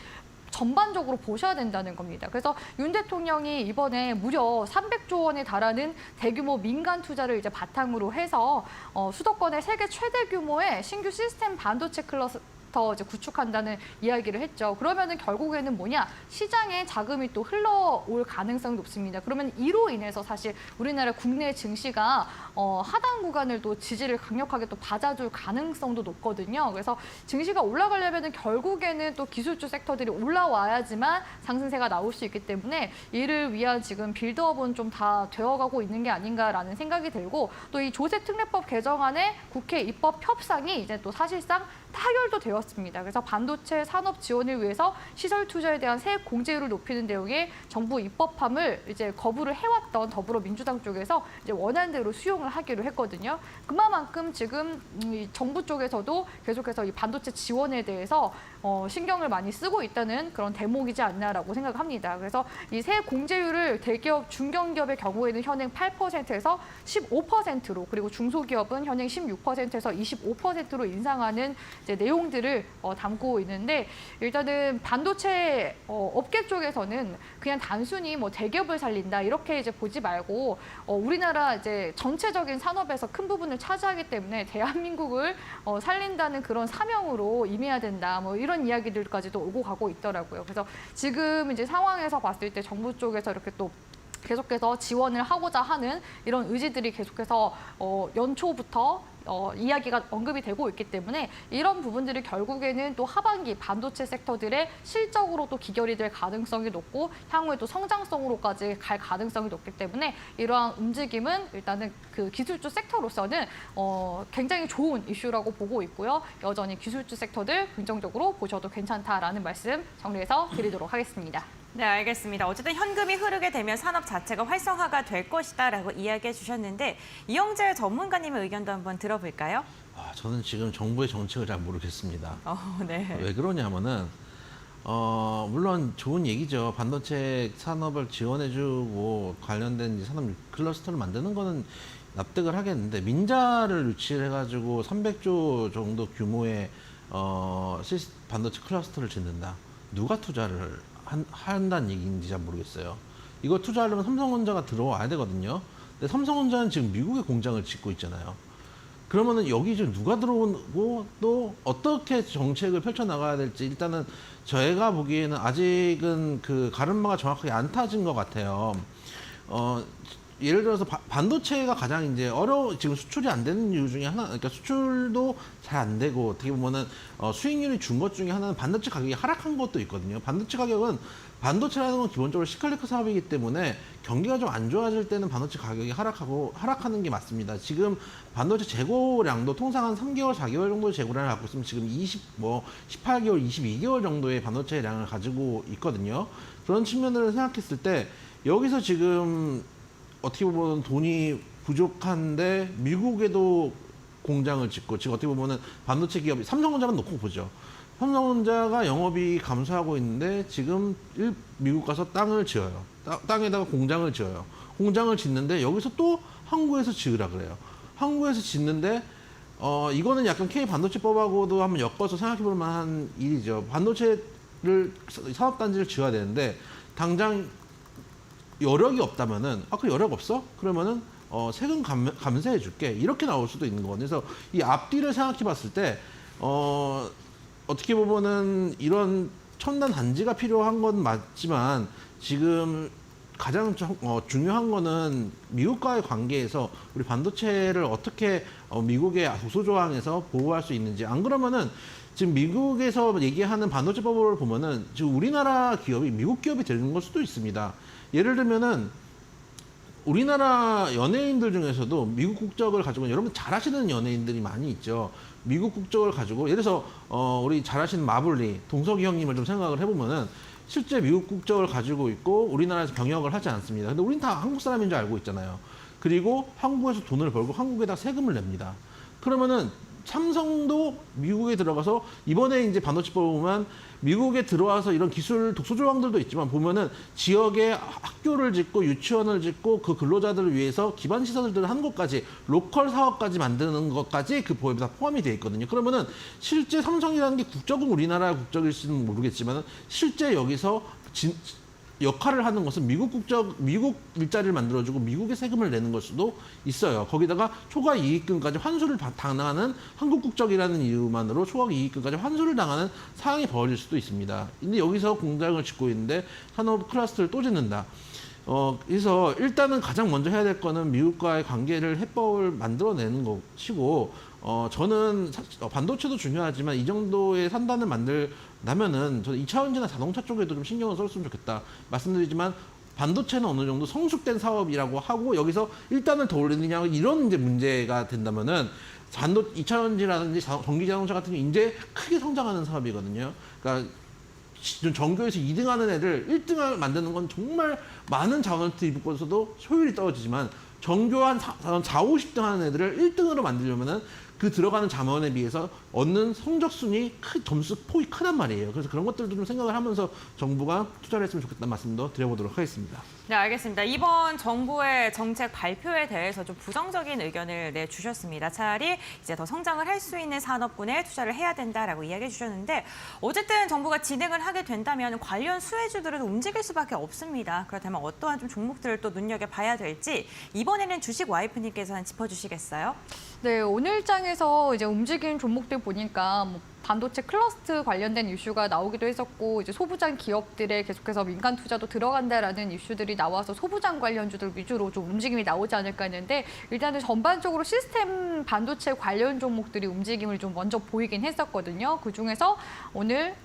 전반적으로 보셔야 된다는 겁니다. 그래서 윤 대통령이 이번에 무려 300조 원에 달하는 대규모 민간 투자를 이제 바탕으로 해서 수도권의 세계 최대 규모의 신규 시스템 반도체 클러스터 이제 구축한다는 이야기를 했죠. 그러면은 결국에는 뭐냐? 시장에 자금이 또 흘러올 가능성이 높습니다. 그러면 이로 인해서 사실 우리나라 국내 증시가 하단 구간을 또 지지를 강력하게 또 받아줄 가능성도 높거든요. 그래서 증시가 올라가려면은 결국에는 또 기술주 섹터들이 올라와야지만 상승세가 나올 수 있기 때문에 이를 위한 지금 빌드업은 좀 다 되어가고 있는 게 아닌가라는 생각이 들고 또 이 조세 특례법 개정안의 국회 입법 협상이 이제 또 사실상 타결도 되었습니다. 그래서 반도체 산업 지원을 위해서 시설 투자에 대한 세액 공제율을 높이는 내용의 정부 입법함을 이제 거부를 해왔던 더불어민주당 쪽에서 이제 원안대로 수용을 하기로 했거든요. 그만큼 지금 이 정부 쪽에서도 계속해서 이 반도체 지원에 대해서 신경을 많이 쓰고 있다는 그런 대목이지 않나라고 생각합니다. 그래서 이 세액 공제율을 대기업, 중견기업의 경우에는 현행 8%에서 15%로 그리고 중소기업은 현행 16%에서 25%로 인상하는 이제 내용들을 담고 있는데 일단은 반도체 업계 쪽에서는 그냥 단순히 뭐 대기업을 살린다 이렇게 이제 보지 말고 우리나라 이제 전체적인 산업에서 큰 부분을 차지하기 때문에 대한민국을 살린다는 그런 사명으로 임해야 된다 뭐 이런 이야기들까지도 오고 가고 있더라고요. 그래서 지금 이제 상황에서 봤을 때 정부 쪽에서 이렇게 또 계속해서 지원을 하고자 하는 이런 의지들이 계속해서 연초부터 이야기가 언급이 되고 있기 때문에 이런 부분들이 결국에는 또 하반기 반도체 섹터들의 실적으로 또 기결이 될 가능성이 높고 향후에 또 성장성으로까지 갈 가능성이 높기 때문에 이러한 움직임은 일단은 그 기술주 섹터로서는 굉장히 좋은 이슈라고 보고 있고요. 여전히 기술주 섹터들 긍정적으로 보셔도 괜찮다라는 말씀 정리해서 드리도록 하겠습니다. 네, 알겠습니다. 어쨌든 현금이 흐르게 되면 산업 자체가 활성화가 될 것이다라고 이야기해 주셨는데 이영재 전문가님의 의견도 한번 들어볼까요? 저는 지금 정부의 정책을 잘 모르겠습니다. 네. 왜 그러냐면은 물론 좋은 얘기죠. 반도체 산업을 지원해주고 관련된 이제 산업 클러스터를 만드는 거는 납득을 하겠는데 민자를 유치를 해가지고 300조 정도 규모의 반도체 클러스터를 짓는다. 누가 투자를 한다는 얘기인지 잘 모르겠어요. 이거 투자하려면 삼성전자가 들어와야 되거든요. 근데 삼성전자는 지금 미국에 공장을 짓고 있잖아요. 그러면은 여기 지금 누가 들어오고 또 어떻게 정책을 펼쳐나가야 될지 일단은 저희가 보기에는 아직은 그 가름마가 정확하게 안 타진 것 같아요. 예를 들어서 반도체가 가장 이제 지금 수출이 안 되는 이유 중에 하나, 그러니까 수출도 잘 안 되고 어떻게 보면은 수익률이 준 것 중에 하나는 반도체 가격이 하락한 것도 있거든요. 반도체 가격은 반도체라는 건 기본적으로 시칼리크 사업이기 때문에 경기가 좀 안 좋아질 때는 반도체 가격이 하락하는 게 맞습니다. 지금 반도체 재고량도 통상 한 3개월, 4개월 정도의 재고량을 갖고 있으면 지금 18개월, 22개월 정도의 반도체량을 가지고 있거든요. 그런 측면을 생각했을 때 여기서 지금 어떻게 보면 돈이 부족한데 미국에도 공장을 짓고 지금 어떻게 보면은 반도체 기업이 삼성전자만 놓고 보죠. 삼성전자가 영업이 감소하고 있는데 지금 미국 가서 땅을 지어요. 땅에다가 공장을 지어요. 공장을 짓는데 여기서 또 한국에서 지으라 그래요. 한국에서 짓는데 이거는 약간 K 반도체법하고도 한번 엮어서 생각해 볼 만한 일이죠. 반도체를 산업단지를 지어야 되는데 당장 여력이 없다면은 그 여력 없어? 그러면은 세금 감세해 줄게. 이렇게 나올 수도 있는 거거든요. 그래서 이 앞뒤를 생각해 봤을 때 어떻게 보면은 이런 첨단 단지가 필요한 건 맞지만 지금 가장 중요한 거는 미국과의 관계에서 우리 반도체를 어떻게 미국의 도소조항에서 보호할 수 있는지. 안 그러면은 지금 미국에서 얘기하는 반도체법을 보면은 지금 우리나라 기업이 미국 기업이 되는 걸 수도 있습니다. 예를 들면은 우리나라 연예인들 중에서도 미국 국적을 가지고 여러분 잘 아시는 연예인들이 많이 있죠. 미국 국적을 가지고 예를 들어서 우리 잘 아시는 마블리 동석이 형님을 좀 생각을 해보면은 실제 미국 국적을 가지고 있고 우리나라에서 병역을 하지 않습니다. 근데 우린 다 한국 사람인 줄 알고 있잖아요. 그리고 한국에서 돈을 벌고 한국에다 세금을 냅니다. 그러면은 삼성도 미국에 들어가서 이번에 이제 반도체법 보면 미국에 들어와서 이런 기술 독소 조항들도 있지만 보면은 지역에 학교를 짓고 유치원을 짓고 그 근로자들을 위해서 기반 시설들을 하는 것까지 로컬 사업까지 만드는 것까지 그 법에 다 포함이 되어 있거든요. 그러면은 실제 삼성이라는 게 국적은 우리나라 국적일지는 모르겠지만 실제 여기서 역할을 하는 것은 미국 일자리를 만들어주고 미국에 세금을 내는 걸 수도 있어요. 거기다가 초과 이익금까지 환수를 당하는 한국 국적이라는 이유만으로 초과 이익금까지 환수를 당하는 상황이 벌어질 수도 있습니다. 근데 여기서 공장을 짓고 있는데 산업 클러스터를 또 짓는다. 그래서 일단은 가장 먼저 해야 될 거는 미국과의 관계를 해법을 만들어내는 것이고, 저는 반도체도 중요하지만 이 정도의 산단을 만들려면은 저는 2차전지나 자동차 쪽에도 좀 신경을 썼으면 좋겠다 말씀드리지만 반도체는 어느 정도 성숙된 사업이라고 하고 여기서 일단은 더 올리느냐 이런 이제 문제가 된다면은 2차전지라든지 전기 자동차 같은 게 이제 크게 성장하는 사업이거든요. 그러니까 전교에서 2등하는 애들 1등을 만드는 건 정말 많은 자원을 들이붓고서도 효율이 떨어지지만 전교 한 4, 50등 하는 애들을 1등으로 만들려면은 그 들어가는 자원에 비해서 얻는 성적순이 점수 폭이 크단 말이에요. 그래서 그런 것들도 좀 생각을 하면서 정부가 투자를 했으면 좋겠다는 말씀도 드려보도록 하겠습니다. 네, 알겠습니다. 이번 정부의 정책 발표에 대해서 좀 부정적인 의견을 내주셨습니다. 차라리 이제 더 성장을 할 수 있는 산업군에 투자를 해야 된다라고 이야기해 주셨는데 어쨌든 정부가 진행을 하게 된다면 관련 수혜주들은 움직일 수밖에 없습니다. 그렇다면 어떠한 좀 종목들을 또 눈여겨봐야 될지 이번에는 주식 와이프님께서 짚어주시겠어요? 네, 오늘장에서 이제 움직인 종목들 보니까 반도체 클러스터 관련된 이슈가 나오기도 했었고 이제 소부장 기업들에 계속해서 민간 투자도 들어간다라는 이슈들이 나와서 소부장 관련주들 위주로 좀 움직임이 나오지 않을까 했는데 일단은 전반적으로 시스템 반도체 관련 종목들이 움직임을 좀 먼저 보이긴 했었거든요. 그중에서 오늘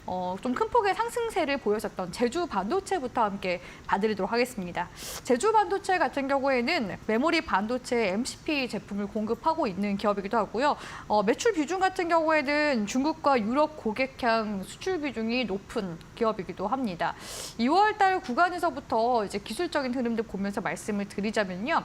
좀 큰 폭의 상승세를 보였었던 제주 반도체부터 함께 봐드리도록 하겠습니다. 제주 반도체 같은 경우에는 메모리 반도체 MCP 제품을 공급하고 있는 기업이기도 하고요. 매출 비중 같은 경우에는 중국과 유럽 고객향 수출 비중이 높은 기업이기도 합니다. 2월 달 구간에서부터 이제 기술적인 흐름들 보면서 말씀을 드리자면요.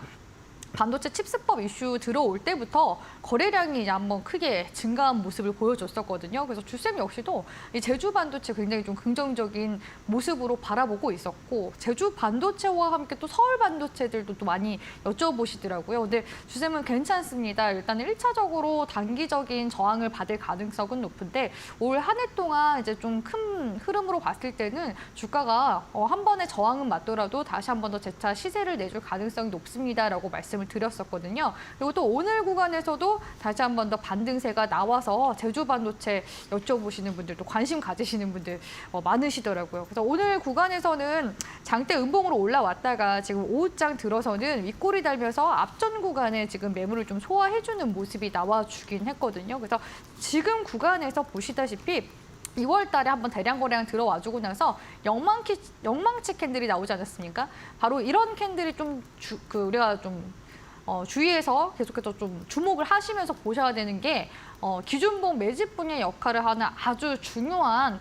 반도체 칩스법 이슈 들어올 때부터 거래량이 한번 크게 증가한 모습을 보여줬었거든요. 그래서 주쌤 역시도 이 제주 반도체 굉장히 좀 긍정적인 모습으로 바라보고 있었고 제주 반도체와 함께 또 서울 반도체들도 또 많이 여쭤보시더라고요. 근데 주쌤은 괜찮습니다. 일단은 1차적으로 단기적인 저항을 받을 가능성은 높은데 올 한 해 동안 이제 좀 큰 흐름으로 봤을 때는 주가가 한 번의 저항은 맞더라도 다시 한 번 더 재차 시세를 내줄 가능성이 높습니다라고 말씀을 말씀을 드렸었거든요. 그리고 또 오늘 구간에서도 다시 한 번 더 반등세가 나와서 제주반도체 여쭤보시는 분들도 관심 가지시는 분들 많으시더라고요. 그래서 오늘 구간에서는 장대 음봉으로 올라왔다가 지금 오후장 들어서는 윗골이 달면서 앞전 구간에 지금 매물을 좀 소화해주는 모습이 나와주긴 했거든요. 그래서 지금 구간에서 보시다시피 2월 달에 한번 대량 거래량 들어와주고 나서 영망치 캔들이 나오지 않았습니까? 바로 이런 캔들이 좀 우리가 좀 주의해서 계속해서 좀 주목을 하시면서 보셔야 되는 게 기준봉 매집 분야 역할을 하는 아주 중요한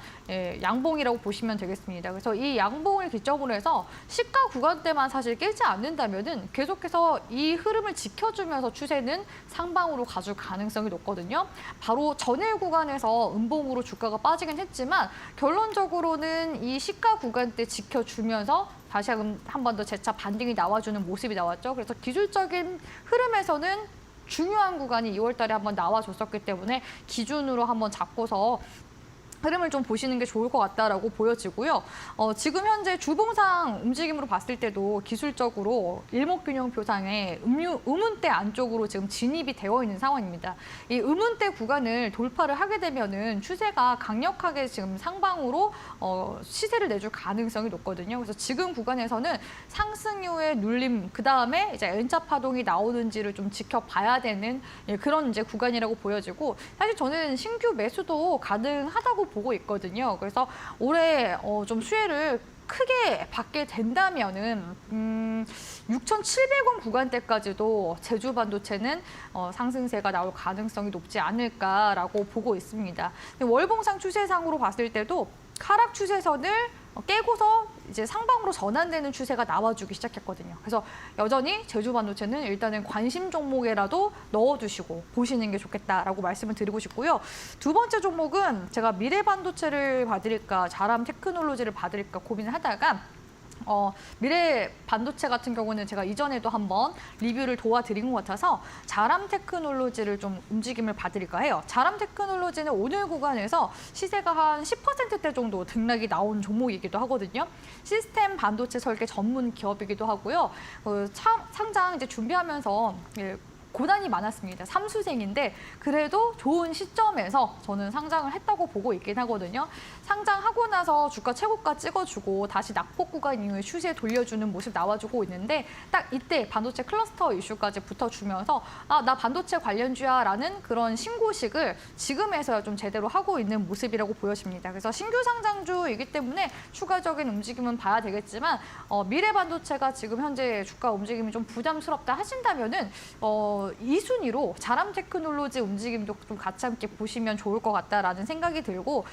양봉이라고 보시면 되겠습니다. 그래서 이 양봉을 기점으로 해서 시가 구간대만 사실 깨지 않는다면은 계속해서 이 흐름을 지켜주면서 추세는 상방으로 가줄 가능성이 높거든요. 바로 전일 구간에서 음봉으로 주가가 빠지긴 했지만 결론적으로는 이 시가 구간대 지켜주면서 다시 한 번 더 재차 반등이 나와주는 모습이 나왔죠. 그래서 기술적인 흐름에서는 중요한 구간이 2월 달에 한번 나와줬었기 때문에 기준으로 한번 잡고서 흐름을 좀 보시는 게 좋을 것 같다라고 보여지고요. 지금 현재 주봉상 움직임으로 봤을 때도 기술적으로 일목균형표상에 음운대 안쪽으로 지금 진입이 되어 있는 상황입니다. 이 음운대 구간을 돌파를 하게 되면은 추세가 강력하게 지금 상방으로 시세를 내줄 가능성이 높거든요. 그래서 지금 구간에서는 상승 이후의 눌림, 그 다음에 이제 N자 파동이 나오는지를 좀 지켜봐야 되는 그런 이제 구간이라고 보여지고, 사실 저는 신규 매수도 가능하다고 보고 있거든요. 그래서 올해 좀 수혜를 크게 받게 된다면은 6,700원 구간대까지도 제주 반도체는 상승세가 나올 가능성이 높지 않을까라고 보고 있습니다. 월봉상 추세상으로 봤을 때도 하락 추세선을 깨고서 이제 상방으로 전환되는 추세가 나와주기 시작했거든요. 그래서 여전히 제주 반도체는 일단은 관심 종목에라도 넣어두시고 보시는 게 좋겠다라고 말씀을 드리고 싶고요. 두 번째 종목은 제가 미래 반도체를 봐드릴까, 자람 테크놀로지를 봐드릴까 고민을 하다가 미래 반도체 같은 경우는 제가 이전에도 한번 리뷰를 도와드린 것 같아서 자람 테크놀로지를 좀 움직임을 봐드릴까 해요. 자람 테크놀로지는 오늘 구간에서 시세가 한 10%대 정도 등락이 나온 종목이기도 하거든요. 시스템 반도체 설계 전문 기업이기도 하고요. 상장 이제 준비하면서 고난이 많았습니다. 삼수생인데 그래도 좋은 시점에서 저는 상장을 했다고 보고 있긴 하거든요. 상장하고 나서 주가 최고가 찍어주고 다시 낙폭 구간 이후에 추세 돌려주는 모습 나와주고 있는데, 딱 이때 반도체 클러스터 이슈까지 붙어주면서 나 반도체 관련주야 라는 그런 신고식을 지금에서야 좀 제대로 하고 있는 모습이라고 보여집니다. 그래서 신규 상장주이기 때문에 추가적인 움직임은 봐야 되겠지만 미래 반도체가 지금 현재 주가 움직임이 좀 부담스럽다 하신다면은 이 순위로 자람 테크놀로지 움직임도 좀 같이 함께 보시면 좋을 것 같다라는 생각이 들고,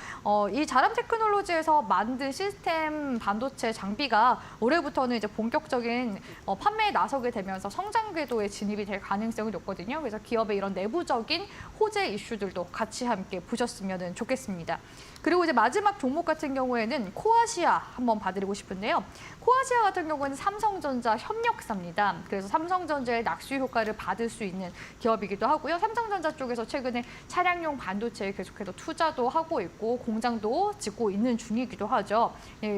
이 자람 테크놀로지에서 만든 시스템 반도체 장비가 올해부터는 이제 본격적인 판매에 나서게 되면서 성장 궤도에 진입이 될 가능성이 높거든요. 그래서 기업의 이런 내부적인 호재 이슈들도 같이 함께 보셨으면 좋겠습니다. 그리고 이제 마지막 종목 같은 경우에는 코아시아 한번 봐드리고 싶은데요. 코아시아 같은 경우에는 삼성전자 협력사입니다. 그래서 삼성전자의 낙수 효과를 받을 수 있는 기업이기도 하고요. 삼성전자 쪽에서 최근에 차량용 반도체에 계속해서 투자도 하고 있고 공장도 짓고 있는 중이기도 하죠.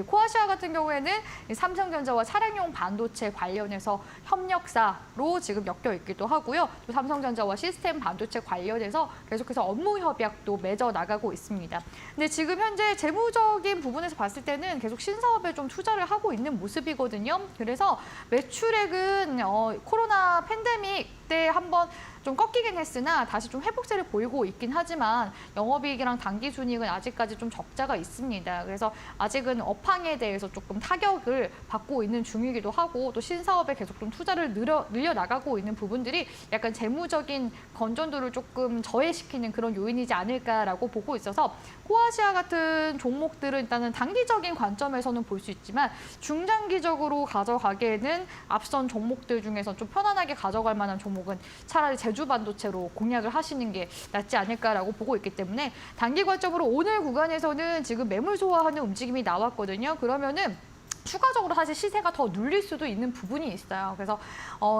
코아시아 같은 경우에는 삼성전자와 차량용 반도체 관련해서 협력사로 지금 엮여 있기도 하고요. 또 삼성전자와 시스템 반도체 관련해서 계속해서 업무 협약도 맺어 나가고 있습니다. 근데 지금 현재 재무적인 부분에서 봤을 때는 계속 신사업에 좀 투자를 하고 있는 모습이거든요. 그래서 매출액은 코로나 팬데믹 때 한번 좀 꺾이긴 했으나 다시 좀 회복세를 보이고 있긴 하지만 영업이익이랑 당기순이익은 아직까지 좀 적자가 있습니다. 그래서 아직은 업황에 대해서 조금 타격을 받고 있는 중이기도 하고, 또 신사업에 계속 좀 투자를 늘려나가고 있는 부분들이 약간 재무적인 건전도를 조금 저해시키는 그런 요인이지 않을까라고 보고 있어서, 코아시아 같은 종목들은 일단은 단기적인 관점에서는 볼 수 있지만 중장기적으로 가져가기에는 앞선 종목들 중에서 좀 편안하게 가져갈 만한 종목은 차라리 제주 반도체로 공략을 하시는 게 낫지 않을까라고 보고 있기 때문에, 단기 관점으로 오늘 구간에서는 지금 매물 소화하는 움직임이 나왔거든요. 그러면은 추가적으로 사실 시세가 더 눌릴 수도 있는 부분이 있어요. 그래서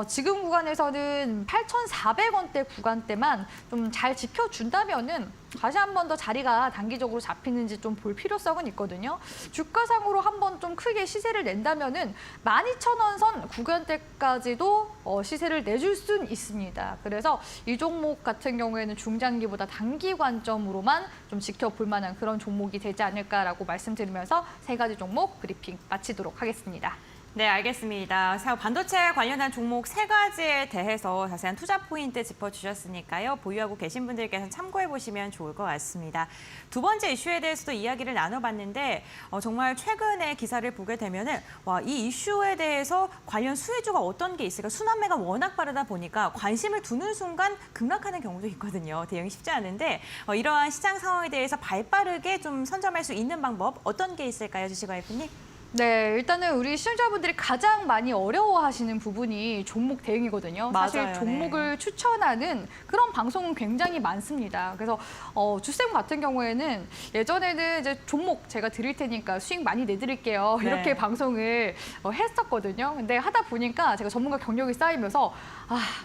지금 구간에서는 8,400원대 구간대만 좀 잘 지켜준다면은 다시 한 번 더 자리가 단기적으로 잡히는지 좀 볼 필요성은 있거든요. 주가상으로 한 번 좀 크게 시세를 낸다면은 12,000원 선 구간대까지도 시세를 내줄 수는 있습니다. 그래서 이 종목 같은 경우에는 중장기보다 단기 관점으로만 좀 지켜볼 만한 그런 종목이 되지 않을까라고 말씀드리면서 세 가지 종목 브리핑 마치도록 하겠습니다. 네, 알겠습니다. 반도체 관련한 종목 세 가지에 대해서 자세한 투자 포인트 짚어주셨으니까요. 보유하고 계신 분들께서는 참고해보시면 좋을 것 같습니다. 두 번째 이슈에 대해서도 이야기를 나눠봤는데 정말 최근에 기사를 보게 되면은 이 이슈에 대해서 관련 수혜주가 어떤 게 있을까? 순환매가 워낙 빠르다 보니까 관심을 두는 순간 급락하는 경우도 있거든요. 대응이 쉽지 않은데 이러한 시장 상황에 대해서 발빠르게 좀 선점할 수 있는 방법 어떤 게 있을까요, 주식와이프님? 네, 일단은 우리 시청자분들이 가장 많이 어려워하시는 부분이 종목 대응이거든요. 사실 맞아요, 종목을 추천하는 그런 방송은 굉장히 많습니다. 그래서 주쌤 같은 경우에는 예전에는 이제 종목 제가 드릴 테니까 수익 많이 내드릴게요. 네. 이렇게 방송을 했었거든요. 근데 하다 보니까 제가 전문가 경력이 쌓이면서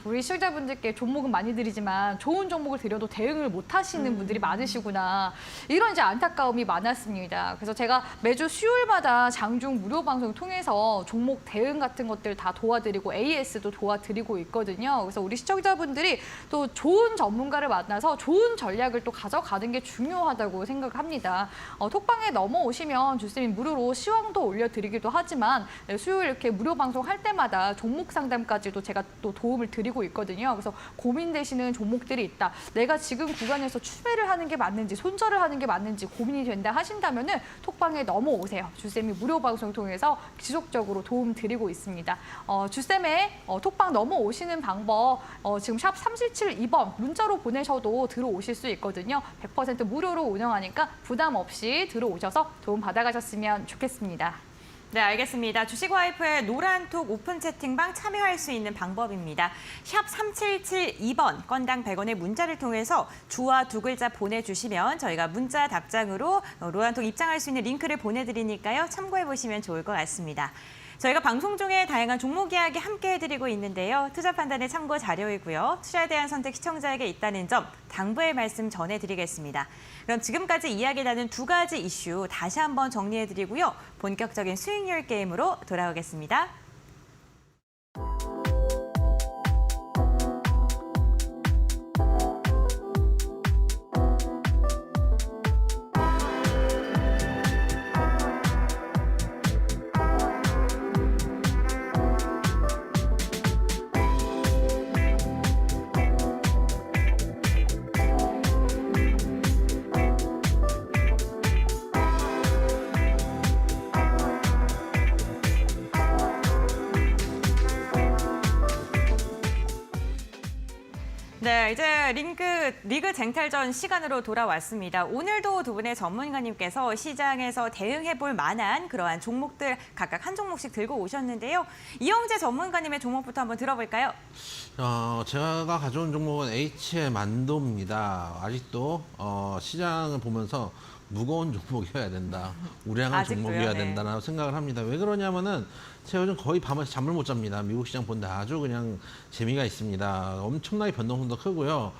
우리 시청자분들께 종목은 많이 드리지만 좋은 종목을 드려도 대응을 못 하시는 분들이 많으시구나. 이런 이제 안타까움이 많았습니다. 그래서 제가 매주 수요일마다 장중 무료 방송 통해서 종목 대응 같은 것들 다 도와드리고 AS도 도와드리고 있거든요. 그래서 우리 시청자분들이 또 좋은 전문가를 만나서 좋은 전략을 또 가져가는 게 중요하다고 생각합니다. 톡방에 넘어오시면 주쌤이 무료로 시황도 올려드리기도 하지만 수요일 이렇게 무료 방송 할 때마다 종목 상담까지도 제가 또 도움을 드리고 있거든요. 그래서 고민되시는 종목들이 있다. 내가 지금 구간에서 추매를 하는 게 맞는지 손절을 하는 게 맞는지 고민이 된다 하신다면은 톡방에 넘어오세요. 주쌤이 무료 방송 통해서 지속적으로 도움 드리고 있습니다. 주쌤의 톡방 넘어오시는 방법 지금 샵 3772번 문자로 보내셔도 들어오실 수 있거든요. 100% 무료로 운영하니까 부담 없이 들어오셔서 도움 받아가셨으면 좋겠습니다. 네, 알겠습니다. 주식와이프의 노란톡 오픈 채팅방 참여할 수 있는 방법입니다. 샵 3772번 건당 100원의 문자를 통해서 주와 두 글자 보내주시면 저희가 문자 답장으로 노란톡 입장할 수 있는 링크를 보내드리니까요. 참고해보시면 좋을 것 같습니다. 저희가 방송 중에 다양한 종목 이야기 함께 해드리고 있는데요. 투자 판단의 참고 자료이고요. 투자에 대한 선택 시청자에게 있다는 점 당부의 말씀 전해드리겠습니다. 그럼 지금까지 이야기 나눈 두 가지 이슈 다시 한번 정리해드리고요. 본격적인 수익률 게임으로 돌아오겠습니다. 네, 이제 리그 쟁탈전 시간으로 돌아왔습니다. 오늘도 두 분의 전문가님께서 시장에서 대응해볼 만한 그러한 종목들 각각 한 종목씩 들고 오셨는데요. 이영재 전문가님의 종목부터 한번 들어볼까요? 제가 가져온 종목은 HM 만도입니다. 아직도 시장을 보면서 무거운 종목이어야 된다. 우량한 아직도요? 종목이어야 네. 된다라고 생각을 합니다. 왜 그러냐면은 제가 요즘 거의 밤에 잠을 못 잡니다. 미국 시장 본데 아주 그냥 재미가 있습니다. 엄청나게 변동성도 크고요.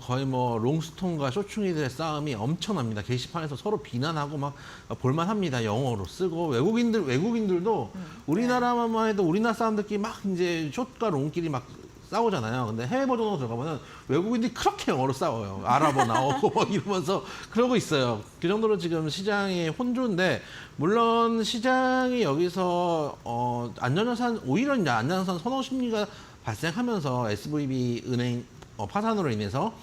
거의 뭐 롱스톤과 쇼충이들의 싸움이 엄청납니다. 게시판에서 서로 비난하고 막 볼만합니다. 영어로 쓰고 외국인들도 우리나라만 해도 우리나라 사람들끼리 막 이제 숏과 롱끼리 막 싸우잖아요. 근데 해외 버전으로 들어가면은 외국인들이 그렇게 영어로 싸워요. 아랍어 나오고 막 이러면서 그러고 있어요. 그 정도로 지금 시장이 혼조인데 물론 시장이 여기서 안전자산 오히려 이제 안전자산 선호 심리가 발생하면서 SVB 은행 파산으로 인해서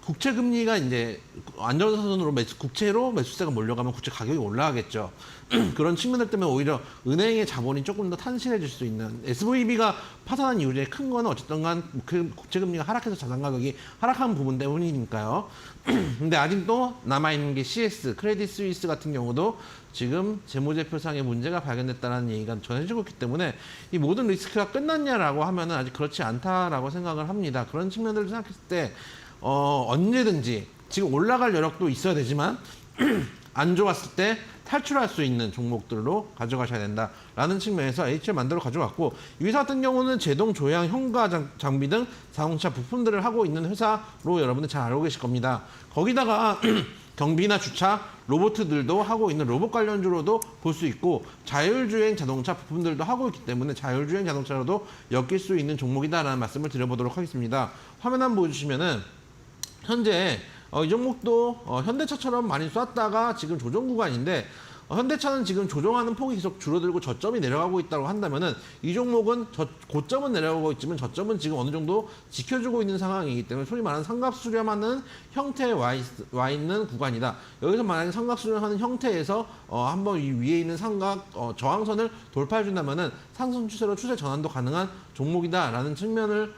국채 금리가 이제 안전자산으로 국채로 매수세가 몰려가면 국채 가격이 올라가겠죠. 그런 측면들 때문에 오히려 은행의 자본이 조금 더 탄실해질 수 있는 SVB가 파산한 이유에 큰 거는 어쨌든 간 그 국채 금리가 하락해서 자산 가격이 하락한 부분 때문이니까요. 근데 아직도 남아있는 게 CS, 크레딧 스위스 같은 경우도 지금 재무제표상의 문제가 발견됐다는 얘기가 전해지고 있기 때문에 이 모든 리스크가 끝났냐라고 하면은 아직 그렇지 않다라고 생각을 합니다. 그런 측면들을 생각했을 때 언제든지 지금 올라갈 여력도 있어야 되지만 안 좋았을 때 탈출할 수 있는 종목들로 가져가셔야 된다라는 측면에서 HL 만들어 가져갔고, 이 회사 같은 경우는 제동, 조향, 현가 장비 등 자동차 부품들을 하고 있는 회사로 여러분들 잘 알고 계실 겁니다. 거기다가 경비나 주차, 로봇들도 하고 있는 로봇 관련주로도 볼 수 있고, 자율주행 자동차 부품들도 하고 있기 때문에 자율주행 자동차로도 엮일 수 있는 종목이다라는 말씀을 드려보도록 하겠습니다. 화면 한번 보여주시면은 현재 이 종목도 현대차처럼 많이 쐈다가 지금 조정 구간인데, 현대차는 지금 조정하는 폭이 계속 줄어들고 저점이 내려가고 있다고 한다면은 이 종목은 고점은 내려가고 있지만 저점은 지금 어느 정도 지켜주고 있는 상황이기 때문에 소위 말하는 삼각 수렴하는 형태에 와 있는 구간이다. 여기서 만약에 삼각 수렴하는 형태에서 한번 이 위에 있는 삼각 저항선을 돌파해 준다면은 상승 추세로 추세 전환도 가능한 종목이다라는 측면을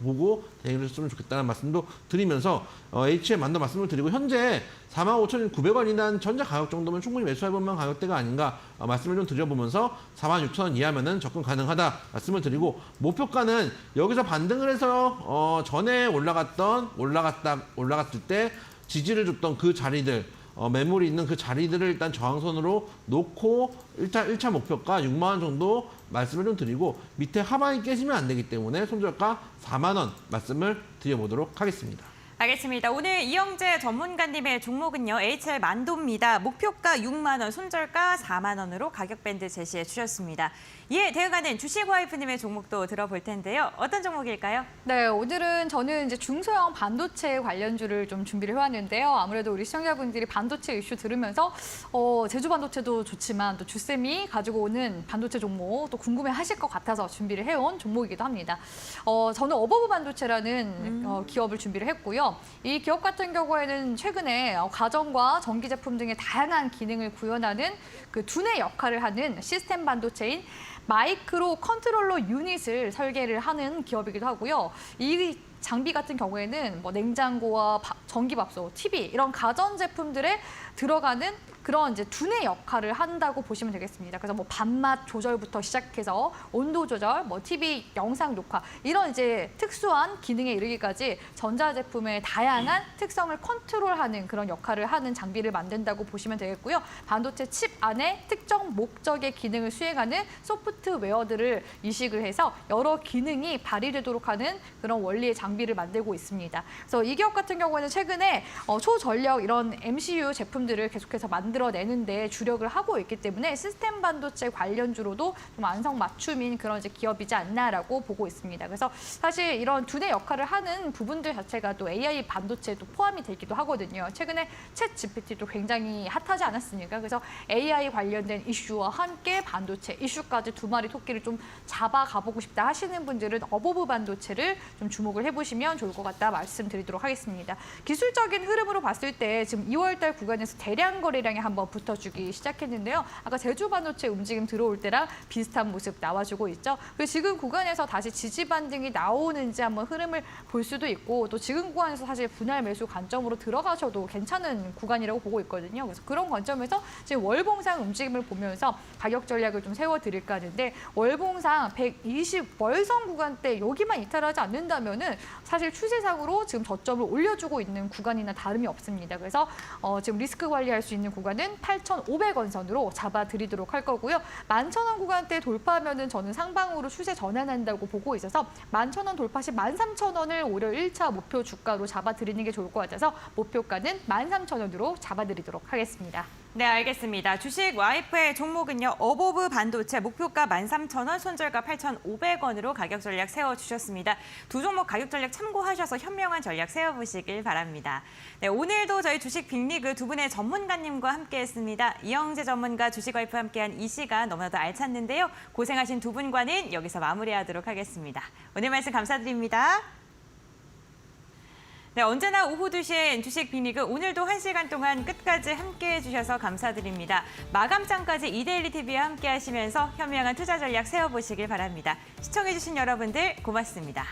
보고 대응을 했으면 좋겠다는 말씀도 드리면서 HM 만더 말씀을 드리고, 현재 45,900원이라는 전자 가격 정도면 충분히 매수해볼 만한 가격대가 아닌가 말씀을 좀 드려보면서 46,000원 이하면은 접근 가능하다 말씀을 드리고, 목표가는 여기서 반등을 해서 전에 올라갔을 때 지지를 줬던 그 자리들, 매물이 있는 그 자리들을 일단 저항선으로 놓고 1차 목표가 6만 원 정도 말씀을 좀 드리고, 밑에 하방이 깨지면 안 되기 때문에 손절가 4만 원 말씀을 드려보도록 하겠습니다. 알겠습니다. 오늘 이영재 전문가님의 종목은요, HL 만도입니다. 목표가 6만 원, 손절가 4만 원으로 가격 밴드 제시해 주셨습니다. 이에 대응하는 주식와이프님의 종목도 들어볼 텐데요. 어떤 종목일까요? 네, 오늘은 저는 이제 중소형 반도체 관련주를 좀 준비를 해왔는데요. 아무래도 우리 시청자분들이 반도체 이슈 들으면서 제주 반도체도 좋지만 또 주쌤이 가지고 오는 반도체 종목 또 궁금해하실 것 같아서 준비를 해온 종목이기도 합니다. 저는 어버브 반도체라는 기업을 준비를 했고요. 이 기업 같은 경우에는 최근에 가전과 전기 제품 등의 다양한 기능을 구현하는 그 두뇌 역할을 하는 시스템 반도체인 마이크로 컨트롤러 유닛을 설계를 하는 기업이기도 하고요. 이 장비 같은 경우에는 뭐 냉장고와 전기밥솥, TV 이런 가전 제품들에 들어가는 그런 이제 두뇌 역할을 한다고 보시면 되겠습니다. 그래서 뭐 밥맛 조절부터 시작해서 온도 조절, 뭐 TV 영상 녹화 이런 이제 특수한 기능에 이르기까지 전자제품의 다양한 특성을 컨트롤하는 그런 역할을 하는 장비를 만든다고 보시면 되겠고요. 반도체 칩 안에 특정 목적의 기능을 수행하는 소프트웨어들을 이식을 해서 여러 기능이 발휘되도록 하는 그런 원리의 장비를 만들고 있습니다. 그래서 이 기업 같은 경우에는 최근에 초전력 이런 MCU 제품들을 계속해서 만들어내는데 주력을 하고 있기 때문에 시스템 반도체 관련주로도 좀 안성맞춤인 그런 이제 기업이지 않나라고 보고 있습니다. 그래서 사실 이런 두뇌 역할을 하는 부분들 자체가 또 AI 반도체에도 포함이 되기도 하거든요. 최근에 챗 GPT도 굉장히 핫하지 않았습니까? 그래서 AI 관련된 이슈와 함께 반도체 이슈까지 두 마리 토끼를 좀 잡아가보고 싶다 하시는 분들은 어버브 반도체를 좀 주목을 해보시면 좋을 것 같다 말씀드리도록 하겠습니다. 기술적인 흐름으로 봤을 때 지금 2월달 구간에서 대량 거래량이 한번 붙어주기 시작했는데요. 아까 제주 반도체 움직임 들어올 때랑 비슷한 모습 나와주고 있죠. 그리고 지금 구간에서 다시 지지 반등이 나오는지 한번 흐름을 볼 수도 있고, 또 지금 구간에서 사실 분할 매수 관점으로 들어가셔도 괜찮은 구간이라고 보고 있거든요. 그래서 그런 관점에서 지금 월봉상 움직임을 보면서 가격 전략을 좀 세워드릴까 하는데, 월봉상 120 월선 구간대 여기만 이탈하지 않는다면은 사실 추세상으로 지금 저점을 올려주고 있는 구간이나 다름이 없습니다. 그래서 지금 리스크 관리할 수 있는 구간은 8,500원 선으로 잡아드리도록 할 거고요. 11,000원 구간대 돌파하면은 저는 상방으로 추세 전환한다고 보고 있어서 11,000원 돌파 시 13,000원을 오히려 1차 목표 주가로 잡아드리는 게 좋을 것 같아서 목표가는 13,000원으로 잡아드리도록 하겠습니다. 네, 알겠습니다. 주식 와이프의 종목은요, 어버브 반도체 목표가 13,000원, 손절가 8,500원으로 가격 전략 세워주셨습니다. 두 종목 가격 전략 참고하셔서 현명한 전략 세워보시길 바랍니다. 네, 오늘도 저희 주식 빅리그 두 분의 전문가님과 함께했습니다. 이영재 전문가 주식 와이프와 함께한 이 시간 너무나도 알찼는데요. 고생하신 두 분과는 여기서 마무리하도록 하겠습니다. 오늘 말씀 감사드립니다. 네, 언제나 오후 2시엔 주식 빅리그 오늘도 1시간 동안 끝까지 함께해 주셔서 감사드립니다. 마감장까지 이데일리 TV와 함께 하시면서 현명한 투자 전략 세워보시길 바랍니다. 시청해 주신 여러분들 고맙습니다.